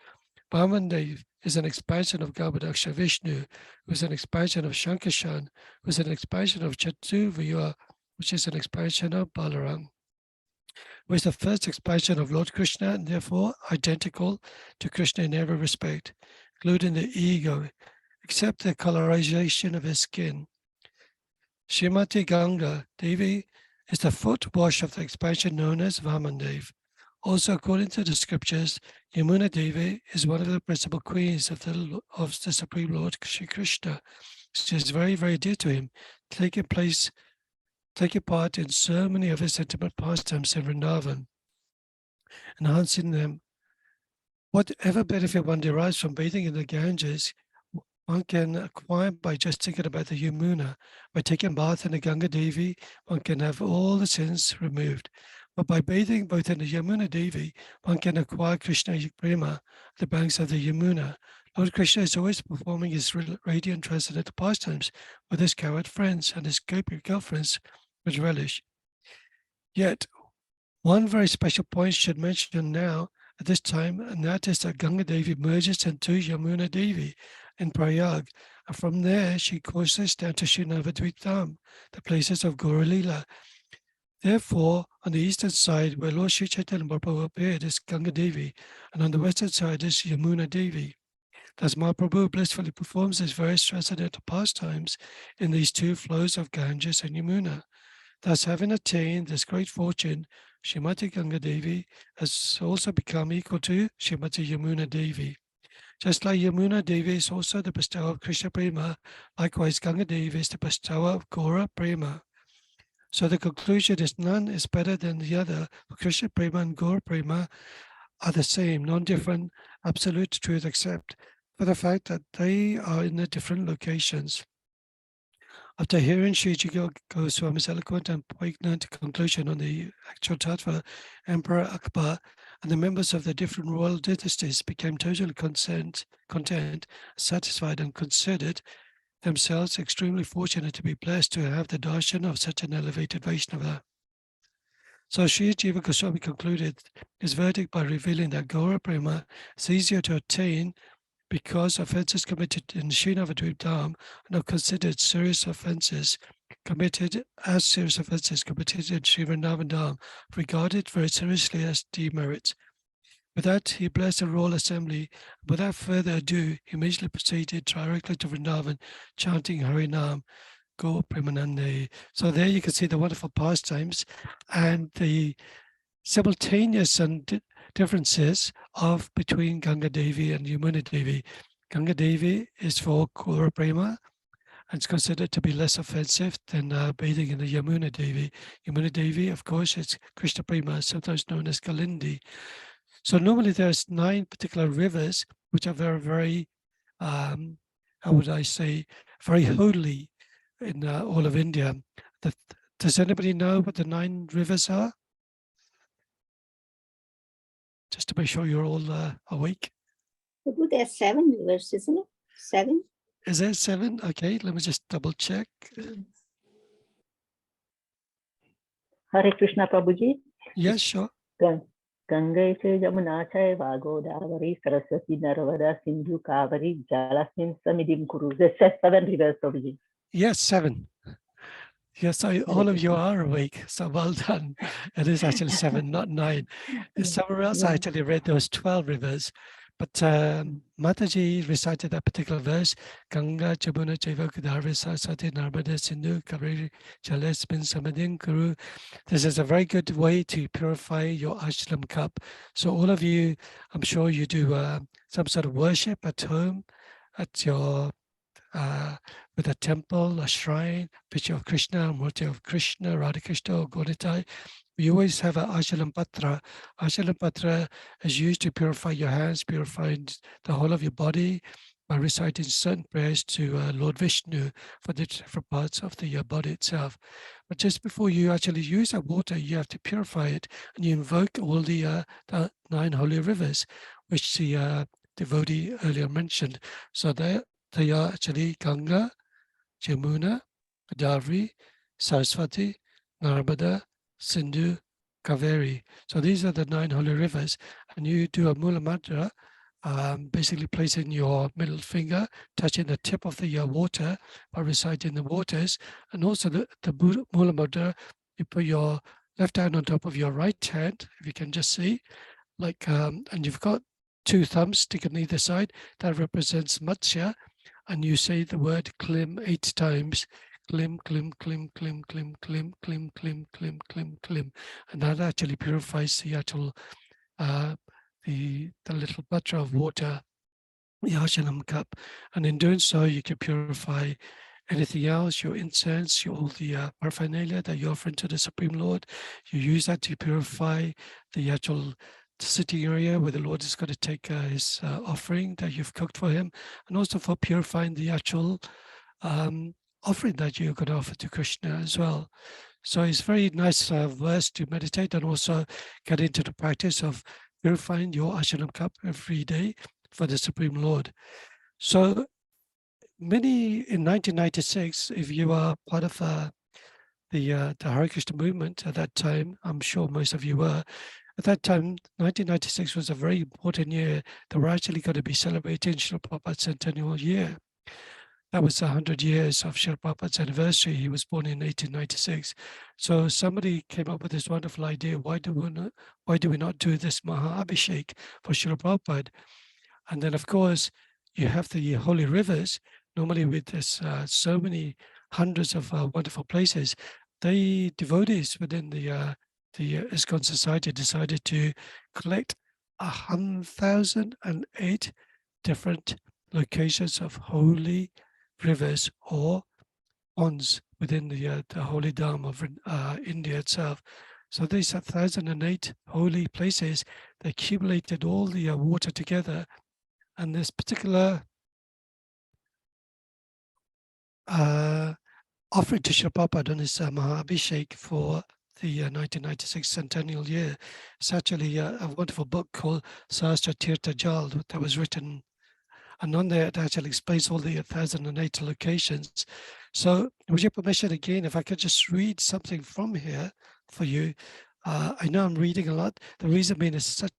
Vamandev is an expansion of Garbhodaksha Vishnu, who is an expansion of Shankarshan, who is an expansion of Chaturvyuha, which is an expansion of Balaram, who is the first expansion of Lord Krishna and therefore identical to Krishna in every respect, including the ego, except the colorization of his skin. Srimati Ganga Devi is the foot wash of the expansion known as Vamandev. Also, according to the scriptures, Yamuna Devi is one of the principal queens of the Supreme Lord Shri Krishna. She is very, very dear to him, taking part in so many of his intimate pastimes in Vrindavan, enhancing them. Whatever benefit one derives from bathing in the Ganges, one can acquire by just thinking about the Yamuna. By taking bath in the Ganga Devi, one can have all the sins removed. But by bathing both in the Yamuna Devi, one can acquire Krishna Prema, the banks of the Yamuna. Lord Krishna is always performing his radiant transcendental pastimes with his cowherd friends and his gopi girlfriends with relish. Yet, one very special point should mention now at this time, and that is that Ganga Devi merges into Yamuna Devi in Prayag, and from there she courses down to Srinavadvip Dham, the places of Gaura Lila. Therefore, on the eastern side, where Lord Sri Chaitanya Mahaprabhu appeared, is Ganga Devi, and on the western side is Yamuna Devi. Thus, Mahaprabhu blissfully performs his various transcendental pastimes in these 2 flows of Ganges and Yamuna. Thus, having attained this great fortune, Srimati Ganga Devi has also become equal to Srimati Yamuna Devi. Just like Yamuna Devi is also the bestower of Krishna Prema, likewise Ganga Devi is the bestower of Gaura Prema. So the conclusion is none is better than the other, for Krishna Prema and Gaura Prema are the same, non-different, absolute truth, except for the fact that they are in the different locations. After hearing Sriji Goswami's eloquent and poignant conclusion on the actual tattva, Emperor Akbar and the members of the different royal dynasties became totally content, satisfied, and considered themselves extremely fortunate to be blessed to have the darshan of such an elevated Vaishnava. So Sri Jiva Goswami concluded his verdict by revealing that Gaura Prema is easier to attain because offences committed in Srinavadvip Dham are not considered serious offences committed as serious offences committed in Sri Vrindavan Dham, regarded very seriously as demerits. With that, he blessed the royal assembly. Without further ado, he immediately proceeded directly to Vrindavan, chanting Harinam, Go Premanande. So there you can see the wonderful pastimes and the simultaneous and differences of between Ganga Devi and Yamuna Devi. Ganga Devi is for Gaura Prema and it's considered to be less offensive than bathing in the Yamuna Devi. Yamuna Devi, of course, is Krishna Prema, sometimes known as Kalindi. So normally there's 9 particular rivers which are very, very, how would I say, very holy in all of India. Does anybody know what the 9 rivers are? Just to make sure you're all awake. Prabhu, there are 7 rivers, isn't it? 7? Is there 7? Okay, let me just double check. Hare Krishna, Prabhuji. Yes, sure. Ganga che Jamuna chaiva Godavari Saraswati Narvada Sindhu Kavari Jalasmin Samidim Kuru. There's 7 rivers, Prabhuji. Yes, 7. Yes, all of you are awake, so well done. It is actually 7, not 9. Somewhere else I actually read there was 12 rivers, But Mataji recited that particular verse, Ganga Jamuna Jaiva Godavari Saraswati Narmada Sindhu Kaveri Jalesmin Samadhin Guru. This is a very good way to purify your ashram cup. So all of you, I'm sure you do some sort of worship at home, at your with a temple, a shrine, picture of Krishna, Murti of Krishna, Radha Krishna, or Goditai. We always have an Ashalam Patra. Ashalam Patra is used to purify your hands, purify the whole of your body by reciting certain prayers to Lord Vishnu for the different parts of the body itself. But just before you actually use that water, you have to purify it, and you invoke all the 9 holy rivers, which the devotee earlier mentioned. So they are actually Ganga, Jamuna, Godavari, Saraswati, Narmada, Sindhu, Kaveri. So these are the 9 holy rivers, and you do a Mula Mantra, basically placing your middle finger, touching the tip of the water by reciting the waters, and also the Mula Mantra, you put your left hand on top of your right hand, if you can just see, like, and you've got 2 thumbs sticking on either side, that represents Matsya, and you say the word klim 8 times. Klim, klim, klim, klim, klim, klim, klim, klim, klim, klim, klim. And that actually purifies the actual, the little butter of water, the Ashanam cup. And in doing so, you can purify anything else, your incense, all the paraphernalia that you offer to the Supreme Lord. You use that to purify the actual sitting area where the Lord is going to take his offering that you've cooked for him, and also for purifying the actual offering that you're going to offer to Krishna as well. So it's very nice verse to meditate and also get into the practice of purifying your Ashanam cup every day for the Supreme Lord. So many in 1996, if you are part of the Hare Krishna movement at that time, I'm sure most of you were. At that time, 1996 was a very important year that we're actually going to be celebrating Srila Prabhupada's centennial year. That was 100 years of Srila Prabhupada's anniversary. He was born in 1896. So somebody came up with this wonderful idea, why do we not do this Maha Abhishek for Srila Prabhupada? And then, of course, you have the holy rivers. Normally with this, so many hundreds of wonderful places, the devotees within the ISKCON society decided to collect 1,008 different locations of holy rivers or ponds within the holy Dham of India itself. So these 1,008 holy places, they accumulated all the water together, and this particular offering to Srila Prabhupada on his Maha Abhishek for the 1996 centennial year. It's actually a wonderful book called Sahasra Tirtha Jal that was written, and on there it actually explains all the 1,008 locations. So with your permission again, if I could just read something from here for you. I know I'm reading a lot. The reason being is such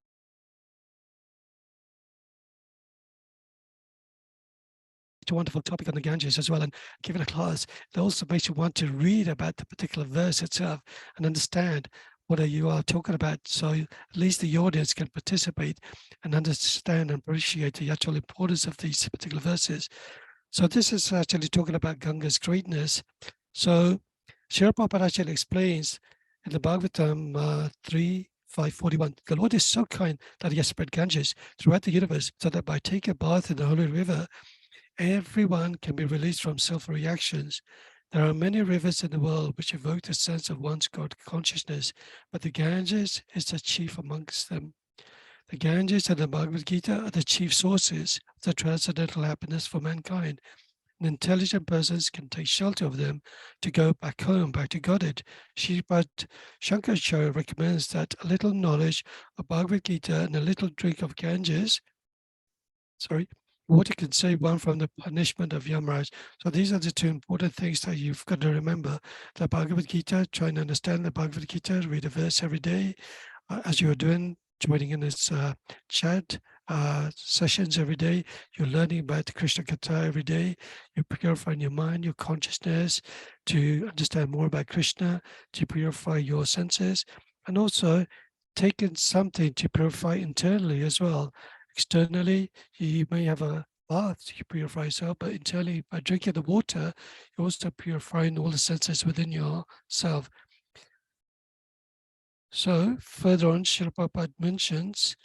a wonderful topic on the Ganges as well, and giving a class, it also makes you want to read about the particular verse itself and understand what you are talking about, so at least the audience can participate and understand and appreciate the actual importance of these particular verses. So this is actually talking about Ganga's greatness. So Srila Prabhupada actually explains in the Bhagavatam 3:541, the Lord is so kind that he has spread Ganges throughout the universe, so that by taking a bath in the holy river, everyone can be released from self-reactions. There are many rivers in the world which evoke the sense of one's God consciousness, but the Ganges is the chief amongst them. The Ganges and the Bhagavad Gita are the chief sources of the transcendental happiness for mankind, and intelligent persons can take shelter of them to go back home, back to Godhead. Sripad Shankaracharya recommends that a little knowledge of Bhagavad Gita and a little drink of Ganges, water can save one from the punishment of Yamaraj. So these are the 2 important things that you've got to remember. The Bhagavad Gita, trying to understand the Bhagavad Gita, read a verse every day, as you are doing, joining in this chat sessions every day. You're learning about the Krishna Katha every day. You're purifying your mind, your consciousness to understand more about Krishna, to purify your senses, and also taking something to purify internally as well. Externally, you may have a bath to purify yourself, but internally, by drinking the water, you're also purifying all the senses within yourself. So further on, Srila Prabhupada mentions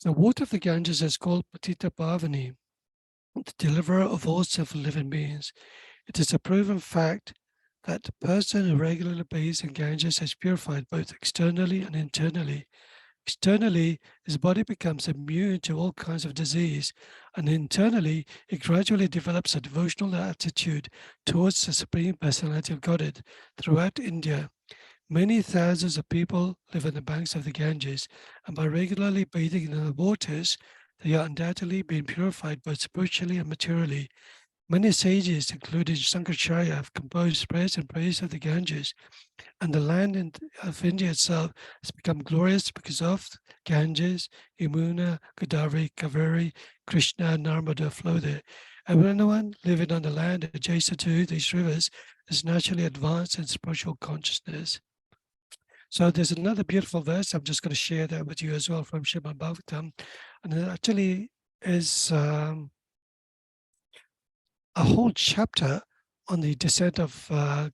the water of the Ganges is called Patita Pavani, the deliverer of all self-living beings. It is a proven fact that the person who regularly bathes in Ganges is purified both externally and internally. Externally, his body becomes immune to all kinds of disease, and internally, it gradually develops a devotional attitude towards the Supreme Personality of Godhead. Throughout India, many thousands of people live on the banks of the Ganges, and by regularly bathing in the waters, they are undoubtedly being purified both spiritually and materially. Many sages, including Shankaracharya, have composed prayers and praise of the Ganges, and the land of India itself has become glorious because of Ganges, Yamuna, Godavari, Kaveri, Krishna, and Narmada flow there. And anyone living on the land adjacent to these rivers is naturally advanced in spiritual consciousness. So there's another beautiful verse. I'm just going to share that with you as well from Srimad Bhagavatam. And it actually is a whole chapter on the descent of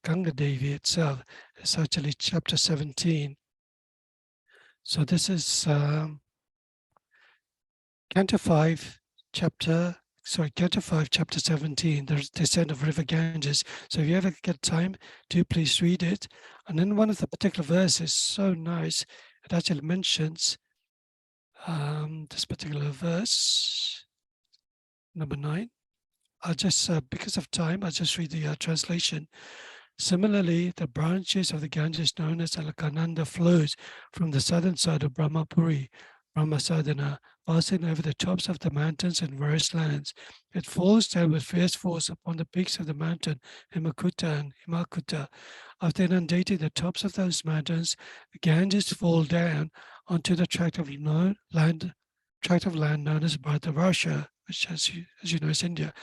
Ganga Devi itself. It's actually chapter 17. So this is Canto 5, chapter 17, the descent of River Ganges. So if you ever get time, do please read it. And then one of the particular verses, so nice, it actually mentions this particular verse, number 9. I'll just, because of time, I'll just read the translation. Similarly, the branches of the Ganges known as Alakananda flows from the southern side of Brahmapuri, Brahmasadhana, passing over the tops of the mountains in various lands. It falls down with fierce force upon the peaks of the mountain Himakuta and Himakuta. After inundating the tops of those mountains, the Ganges fall down onto the tract of land known as Bharatavarsha, which, as you know, is India,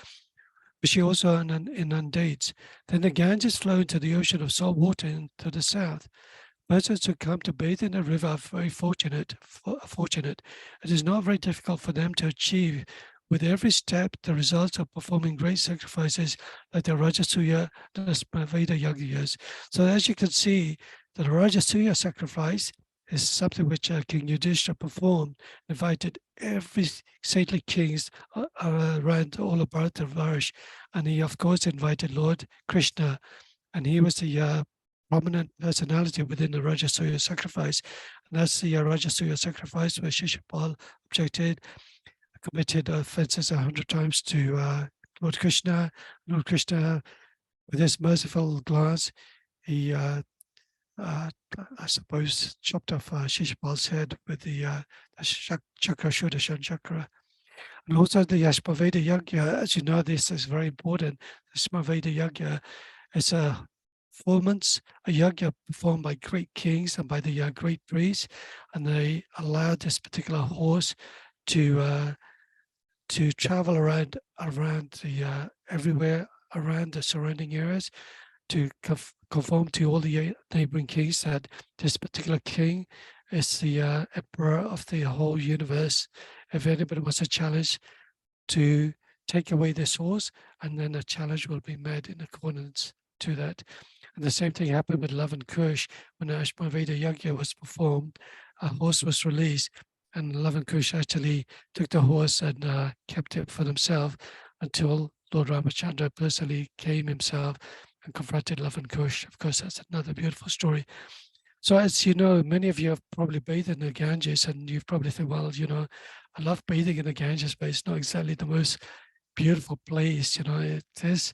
which he also inundates. Then the Ganges flow into the ocean of salt water to the south. Persons who come to bathe in the river are very fortunate. It is not very difficult for them to achieve with every step the results of performing great sacrifices like the Rajasuya and the Smaveda Yajnas. So as you can see, the Rajasuya sacrifice is something which King Yudhishthira performed, invited every saintly kings around all of Bharatavarsha, and he of course invited Lord Krishna, and he was the prominent personality within the Rajasuya sacrifice. And that's the Rajasuya sacrifice where Shishupal objected, committed offenses 100 times to Lord Krishna. Lord Krishna, with his merciful glance, he I suppose chopped off Shishupal's head with the chakra, Shodashan chakra. And also the Smaveda Yajna, as you know, this is very important. The Smaveda Yajna is a performance, a yajna performed by great kings and by the great priests, and they allowed this particular horse to travel around the everywhere around the surrounding areas to conform to all the neighboring kings that this particular king is the emperor of the whole universe. If anybody wants a challenge to take away this horse, and then a challenge will be made in accordance to that. And the same thing happened with Love and Kush. When the Ashmaveda Yajna was performed, a horse was released, and Love and Kush actually took the horse and kept it for themselves until Lord Ramachandra personally came himself and confronted Love and Kush. Of course, that's another beautiful story. So as you know, many of you have probably bathed in the Ganges, and you've probably think, well, you know, I love bathing in the Ganges, but it's not exactly the most beautiful place. You know, it is,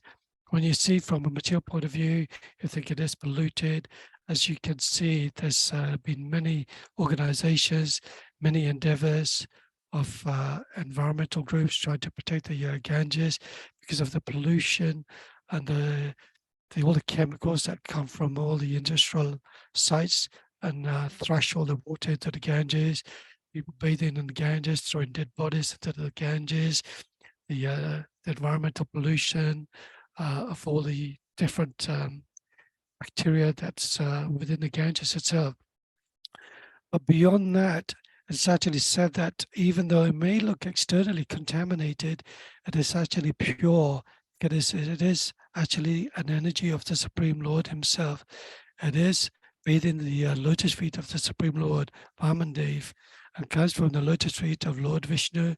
when you see from a material point of view, you think it is polluted. As you can see, there's been many organizations, many endeavors of environmental groups trying to protect the Ganges because of the pollution and all the chemicals that come from all the industrial sites and thrash all the water into the Ganges. People bathing in the Ganges, throwing dead bodies into the Ganges, the environmental pollution of all the different bacteria that's within the Ganges itself. But beyond that, It's actually said that even though it may look externally contaminated, it is actually pure. It is actually an energy of the Supreme Lord himself. It is within the lotus feet of the Supreme Lord, Vamandev, and comes from the lotus feet of Lord Vishnu,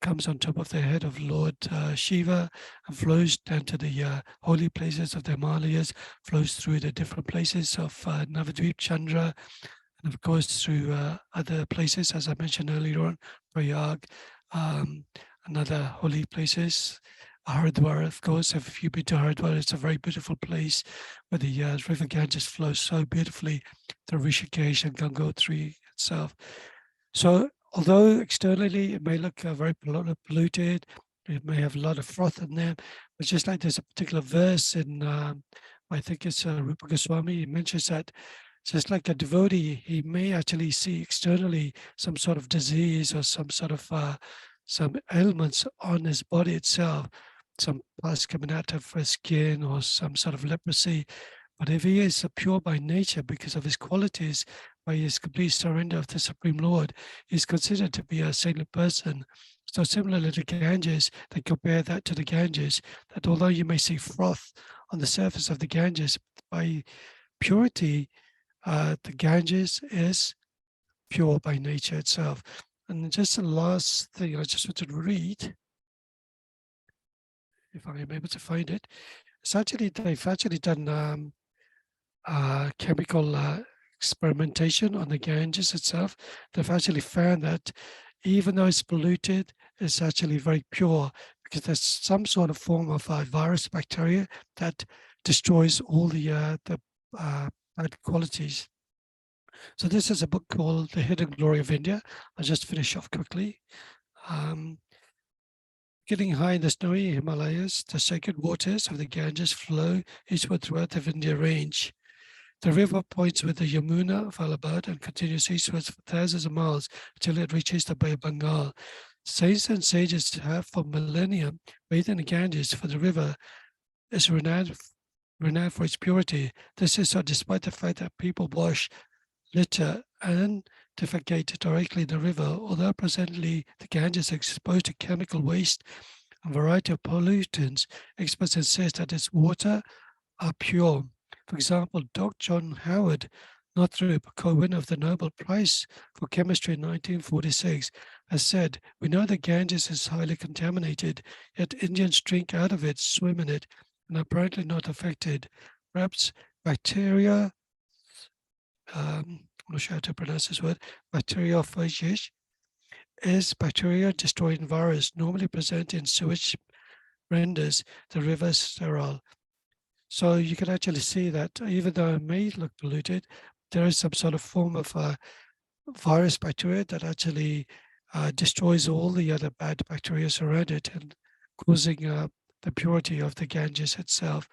comes on top of the head of Lord Shiva, and flows down to the holy places of the Himalayas, flows through the different places of Navadvip Chandra, and of course through other places, as I mentioned earlier on, Prayag, and other holy places. Haridwar, of course, if you've been to Haridwar, it's a very beautiful place where the river Ganges flows so beautifully through Rishikesh and Gangotri itself. So although externally it may look very polluted, it may have a lot of froth in there, but just like there's a particular verse in, I think it's Rupa Goswami, he mentions that just like a devotee, he may actually see externally some sort of disease or some sort of some ailments on his body itself, some pus coming out of his skin or some sort of leprosy. But if he is pure by nature because of his qualities, by his complete surrender of the Supreme Lord, he's considered to be a saintly person. So similarly to Ganges, they compare that to the Ganges, that although you may see froth on the surface of the Ganges, by purity, the Ganges is pure by nature itself. And just the last thing I just wanted to read, if I am able to find it, it's actually, they've actually done chemical experimentation on the Ganges itself. They've actually found that even though it's polluted, it's actually very pure because there's some sort of form of virus bacteria that destroys all the bad qualities. So this is a book called The Hidden Glory of India. I'll just finish off quickly. Getting high in the snowy Himalayas, the sacred waters of the Ganges flow eastward throughout the Vindhya range. The river points with the Yamuna of Allahabad and continues eastwards for thousands of miles until it reaches the Bay of Bengal. Saints and sages have for millennia bathed in the Ganges, for the river is renowned for its purity. This is so despite the fact that people wash, litter, and defecate directly in the river, although presently the Ganges is exposed to chemical waste and a variety of pollutants, experts insist that its water are pure. For example, Dr. John Howard, Northrop, co-winner of the Nobel Prize for Chemistry in 1946, has said, "We know the Ganges is highly contaminated, yet Indians drink out of it, swim in it, and are apparently not affected. Perhaps bacteria, I'm not sure how to pronounce this word, bacteriophages, is bacteria destroying virus normally present in sewage renders the river sterile." So you can actually see that even though it may look polluted, there is some sort of form of virus bacteria that actually destroys all the other bad bacteria around it and causing the purity of the Ganges itself.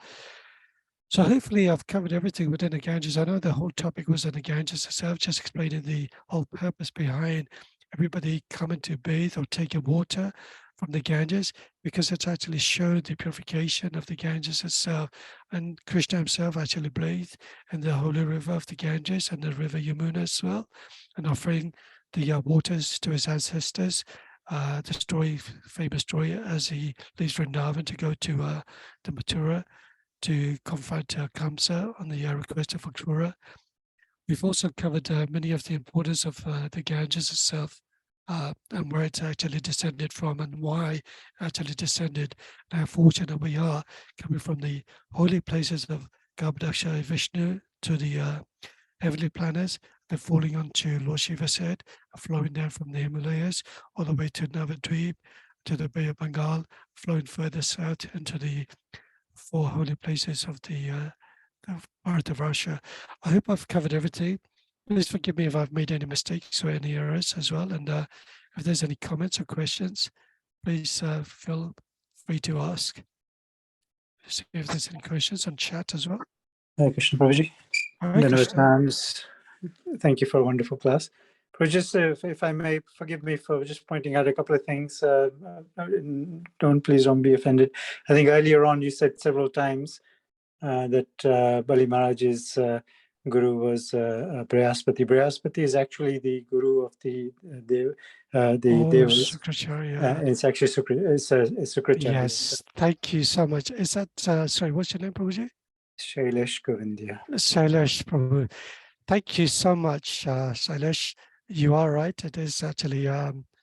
So hopefully I've covered everything within the Ganges. I know the whole topic was on the Ganges itself, just explaining the whole purpose behind everybody coming to bathe or taking water from the Ganges, because it's actually shown the purification of the Ganges itself. And Krishna himself actually bathed in the holy river of the Ganges and the river Yamuna as well, and offering the waters to his ancestors. The story, famous story, as he leaves Vrindavan to go to the Mathura to confront Kamsa on the request of Akrura. We've also covered many of the importance of the Ganges itself, and where it's actually descended from and why it actually descended, and how fortunate we are coming from the holy places of Garbhodaksha Vishnu to the heavenly planets, then falling onto Lord Shiva's head, flowing down from the Himalayas all the way to Navadvip, to the Bay of Bengal, flowing further south into the 4 holy places of the part of Russia. I hope I've covered everything. Please forgive me if I've made any mistakes or any errors as well. And if there's any comments or questions, please feel free to ask. See if there's any questions on chat as well. Hare Krishna, Prabhuji. Hare Krishna. Thank you for a wonderful class. Prabhuji, just if I may, forgive me for just pointing out a couple of things. Please don't be offended. I think earlier on you said several times that Bali Maharaj is guru was Brihaspati. Brihaspati is actually the guru of the Devas. Sukracharya. It's actually Sukracharya. Yes, thank you so much. Is that, sorry, what's your name, Prabhuji? Shailesh Govinda. Shailesh, Prabhu. Thank you so much, Shailesh. You are right. It is actually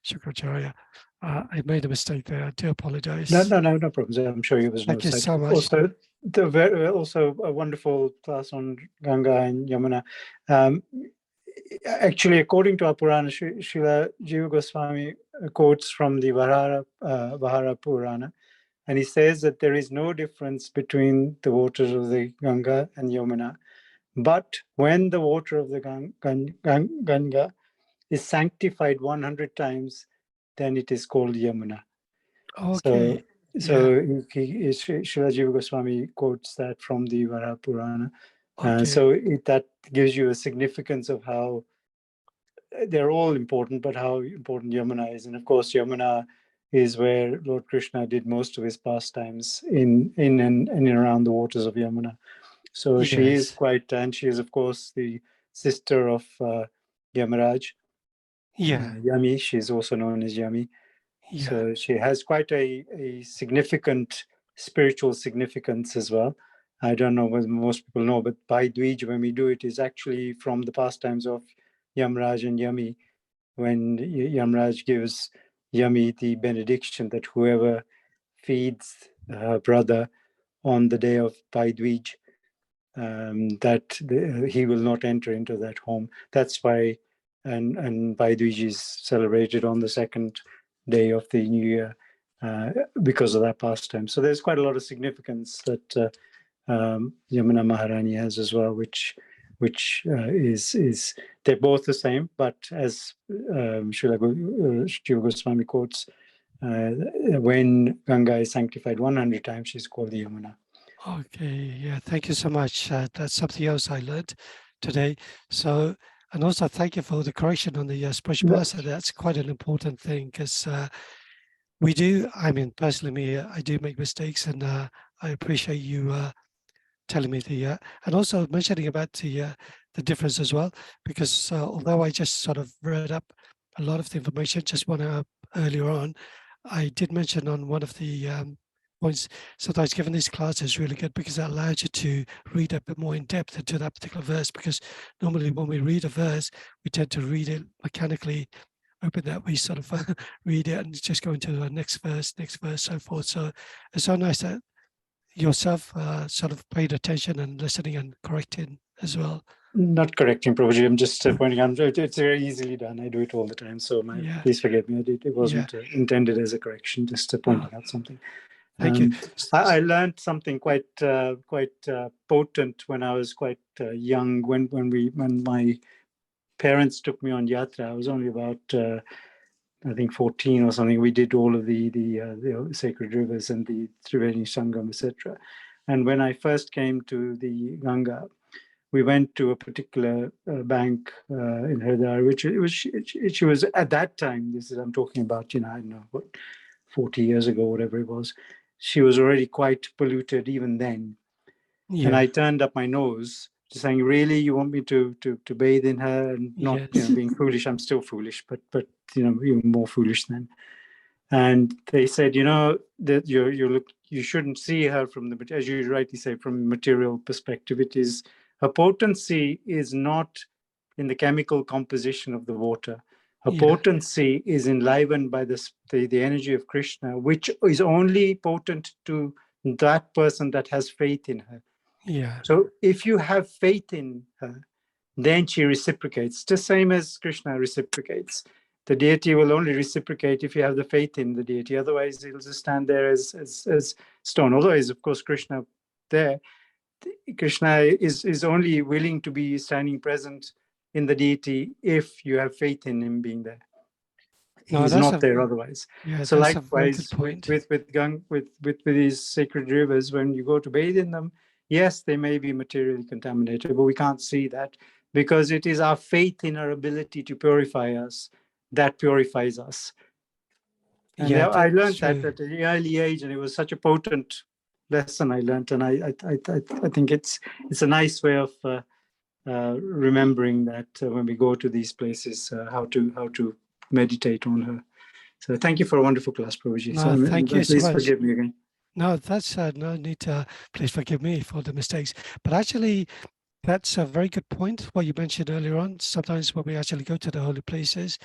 Sukracharya. I made a mistake there. I do apologize. No problems. I'm sure you was no Thank you side. so much. Also, also a wonderful class on Ganga and Yamuna. Actually, according to our Purana, Srila Jiva Goswami quotes from the Vahara Purana, and he says that there is no difference between the waters of the Ganga and Yamuna. But when the water of the Ganga is sanctified 100 times, then it is called Yamuna. Okay. So Srila Jiva Goswami quotes that from the Vara Purana. Okay. So that gives you a significance of how they're all important, but how important Yamuna is. And of course, Yamuna is where Lord Krishna did most of his pastimes in and around the waters of Yamuna. So she is quite, and she is, of course, the sister of Yamaraj. Yami, she's also known as Yami. So she has quite a significant spiritual significance as well. I don't know whether most people know, but Bhai Dvij, when we do it, is actually from the pastimes of Yamraj and Yami, when Yamraj gives Yami the benediction that whoever feeds her brother on the day of Bhai Dvij, he will not enter into that home. That's why, and Bhai Dvij is celebrated on the second day of the new year because of that pastime. So there's quite a lot of significance that Yamuna Maharani has as well, which is they're both the same, but as Srila Jiva Goswami quotes, when Ganga is sanctified 100 times, she's called the Yamuna. Okay, yeah, thank you so much. That's something else I learned today. So, and also thank you for the correction on the Sprashbhasa. That's quite an important thing because we do, I mean, personally, me, I do make mistakes, and I appreciate you telling me the, and also mentioning about the difference as well, because although I just sort of read up a lot of the information, just one hour earlier on, I did mention on one of the points, sometimes giving this class is really good because it allows you to read a bit more in depth into that particular verse, because normally when we read a verse, we tend to read it mechanically, open that, we sort of read it and just go into the next verse, so forth. So it's so nice that yourself sort of paid attention and listening and correcting as well. Not correcting, Prabhuji. I'm just pointing out. It's very easily done. I do it all the time. So please forgive me. It wasn't intended as a correction. Just pointing out something. Thank you. I learned something quite potent when I was quite young. When my parents took me on yatra, I was only about I think 14 or something. We did all of the sacred rivers and the Triveni Sangam, etc. And when I first came to the Ganga, we went to a particular bank in Haridwar, which was at that time. I'm talking about, I don't know, what, 40 years ago, whatever it was. She was already quite polluted even then. Yeah. And I turned up my nose, just saying, "Really, you want me to bathe in her?" And not, being foolish. I'm still foolish, but even more foolish then. And they said, that you shouldn't see her from the, as you rightly say, from a material perspective. It is, her potency is not in the chemical composition of the water. Her potency is enlivened by the energy of Krishna, which is only potent to that person that has faith in her. Yeah. So if you have faith in her, then she reciprocates, the same as Krishna reciprocates. The deity will only reciprocate if you have the faith in the deity. Otherwise, it'll just stand there as stone. Although, is of course Krishna there. Krishna is only willing to be standing present in the deity if you have faith in him being there. He's not there otherwise. Yeah, so likewise with these sacred rivers, when you go to bathe in them, yes, they may be materially contaminated, but we can't see that because it is our faith in our ability to purify us that purifies us. And I learned that at an early age, and it was such a potent lesson I learned, and I think it's a nice way of remembering that when we go to these places, how to meditate on her. So thank you for a wonderful class, Prabhuji. No, thank you so please much. forgive me again. No, that's no need to. Please forgive me for the mistakes. But actually, that's a very good point. What you mentioned earlier on. Sometimes when we actually go to the holy places,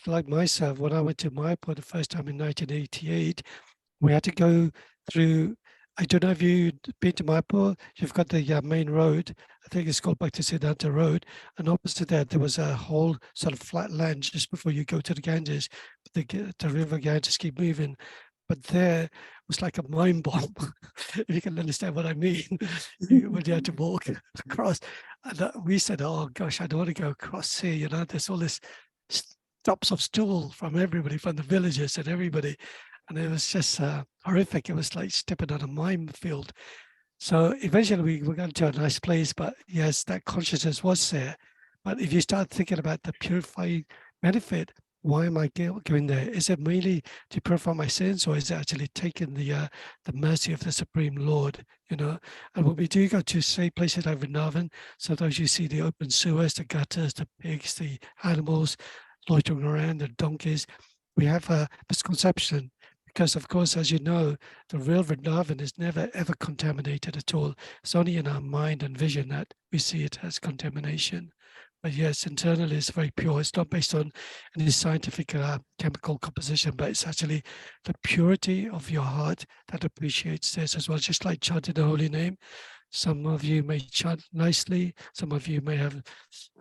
like myself, when I went to Mayapur the first time in 1988, we had to go through. I don't know if you've been to Mayapur. You've got the main road. I think it's called Bhaktisiddhanta Road, and opposite that there was a whole sort of flat land just before you go to the Ganges. The river Ganges keep moving, but there was like a mind bomb, if you can understand what I mean, when you had to walk across. And we said, oh gosh, I don't want to go across here, you know, there's all this stops of stool from everybody, from the villagers and everybody. And it was just horrific. It was like stepping on a minefield. So eventually we got to a nice place, but yes, that consciousness was there. But if you start thinking about the purifying benefit, why am I going there? Is it mainly to purify my sins, or is it actually taking the mercy of the Supreme Lord? You know, and when we do go to say places like Vrindavan, sometimes you see the open sewers, the gutters, the pigs, the animals loitering around, the donkeys. We have a misconception because, of course, as you know, the real Vrindavan is never ever contaminated at all. It's only in our mind and vision that we see it as contamination. But yes, internally it's very pure. It's not based on any scientific chemical composition, but it's actually the purity of your heart that appreciates this as well. Just like chanting the holy name, some of you may chant nicely, some of you may have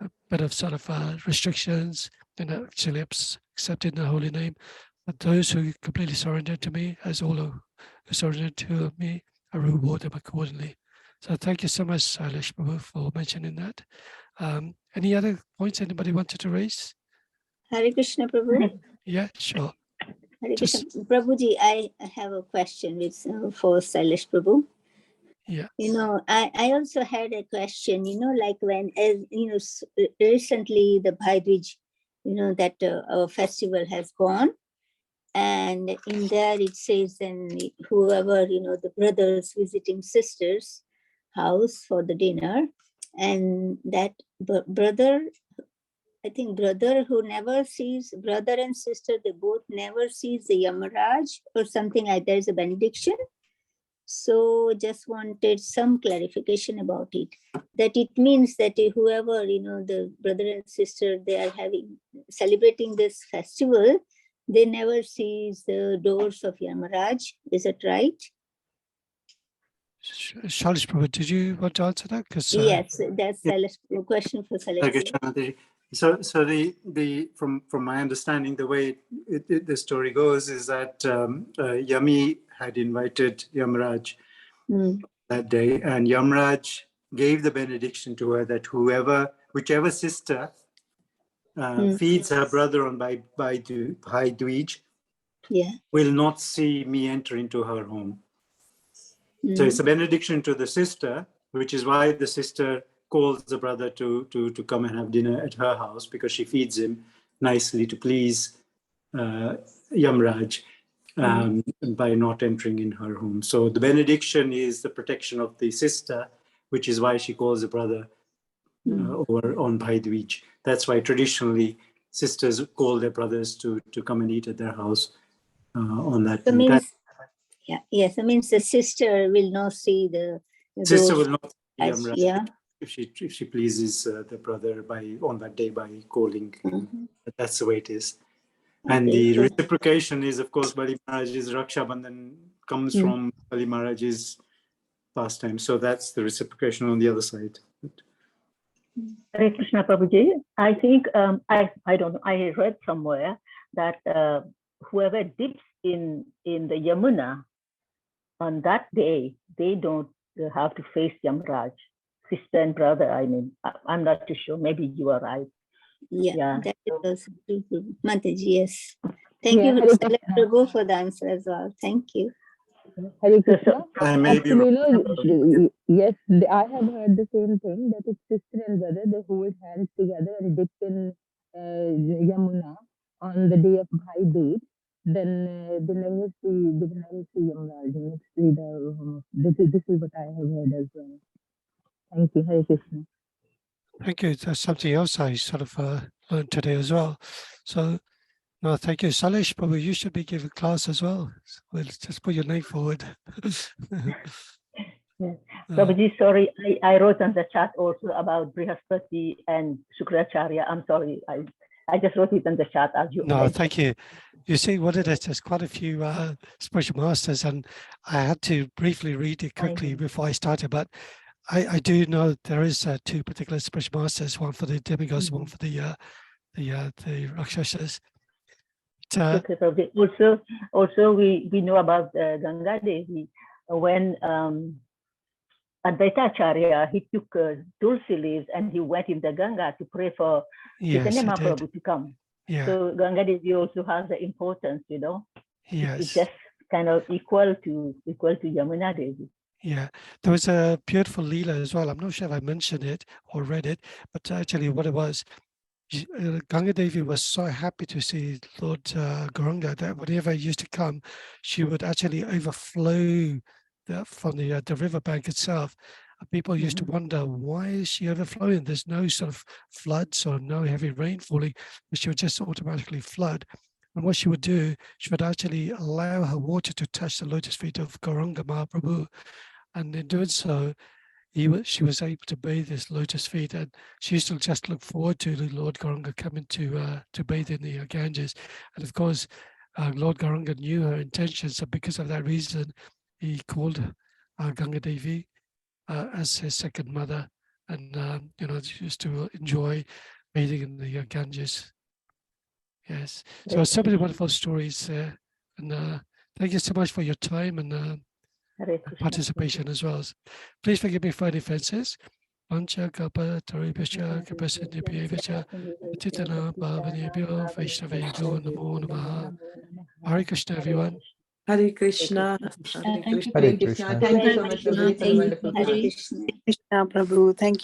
a bit of sort of restrictions in actually accepting the holy name. But those who completely surrender to me, as all who surrender to me, I reward them accordingly. So thank you so much, Sailesh Prabhu, for mentioning that. Any other points anybody wanted to raise? Hare Krishna, Prabhu. Yeah, sure. Hare Krishna. Just, Prabhuji, I have a question with, for Sailesh Prabhu. yeah. You know, I also had a question, you know, like when, as you know, recently the Bhai Dooj, you know, that festival has gone. And in there it says, then whoever, you know, the brothers visiting sisters' house for the dinner, and that brother, I think brother who never sees, brother and sister, they both never sees the Yamaraj or something like that is a benediction. So just wanted some clarification about it. That it means that whoever, you know, the brother and sister, they are celebrating this festival, they never sees the doors of Yamaraj. Is that right? Sailesh Prabhu, did you want to answer that? Because Yes, that's a question for Okay, Sailesh. Shanti. So the from my understanding, the way the story goes is that Yami had invited Yamaraj that day, and Yamaraj gave the benediction to her that whichever sister feeds her brother on Bhai Dooj, will not see me enter into her home. So it's a benediction to the sister, which is why the sister calls the brother to come and have dinner at her house, because she feeds him nicely to please Yamraj by not entering in her home. So the benediction is the protection of the sister, which is why she calls the brother over on Bhai Dooj. That's why traditionally sisters call their brothers to come and eat at their house on that day. Yes, it means the sister will not see the Sister will not see Yamraj, yeah. if she pleases the brother on that day by calling. That's the way it is. And the reciprocation is, of course, Bali Maharaj's Raksha Bandhan comes from Bali Maharaj's pastime. So that's the reciprocation on the other side. Hare Krishna Prabhuji. I think I don't know. I read somewhere that whoever dips in the Yamuna on that day, they don't have to face Yamraj, sister and brother. I mean, I'm not too sure. Maybe you are right. Yeah. That is Mataji, yes. Thank you, Prabhu, for the answer as well. Thank you. Hare Krishna. Actually, yes, I have heard the same thing, that if sister and brother, they hold hands together and dip in Yamuna on the day of Bhai Dooj, then they never see Yamaraj. This is what I have heard as well. Thank you, Hare Krishna. Thank you. That's something else I sort of learned today as well. So, no, thank you. Salesh, Prabhu, you should be giving class as well. Well, just put your name forward. Yes. Prabhuji, sorry, I wrote on the chat also about Brihaspati and Shukracharya. I'm sorry, I just wrote it in the chat as you No, mentioned. thank you. You see, what it is, there's quite a few spiritual masters, and I had to briefly read it quickly before I started, but I do know there is two particular spiritual masters, one for the demigods, one for the Rakshasas. Okay, Prabhuji. Also, we know about Ganga Devi when Advaita Acharya, he took tulsi leaves and he went in the Ganga to pray for Chaitanya Mahaprabhu to come. Yeah. So Ganga Devi also has the importance, you know. Yes. It's just kind of equal to Yamuna Devi. Yeah, there was a beautiful Leela as well. I'm not sure if I mentioned it or read it, but actually what it was, Ganga Devi was so happy to see Lord Gauranga that whenever he used to come, she would actually overflow from the riverbank itself. People used to wonder, why is she overflowing? There's no sort of floods or no heavy rain falling, but she would just automatically flood. And what she would do, she would actually allow her water to touch the lotus feet of Gauranga Mahaprabhu. And in doing so, she was able to bathe his lotus feet, and she used to just look forward to the Lord Gauranga coming to bathe in the Ganges. And of course, Lord Gauranga knew her intentions, so because of that reason, he called Ganga Devi as his second mother, and she used to enjoy bathing in the Ganges. Yes, so many wonderful stories there, and thank you so much for your time and participation as well. Please forgive me for any offenses. Pancha Kapa Taripasha Kapasindipyavicha Titana Bhavanebhyo Vaishnavebhyo Namo Namaha. Hare Krishna, everyone. Hare Krishna. Thank you, Hare Prabhu. Krishna. Thank you so much, Prabhu, for the wonderful Hare class. Krishna. Krishna Prabhu. Thank you.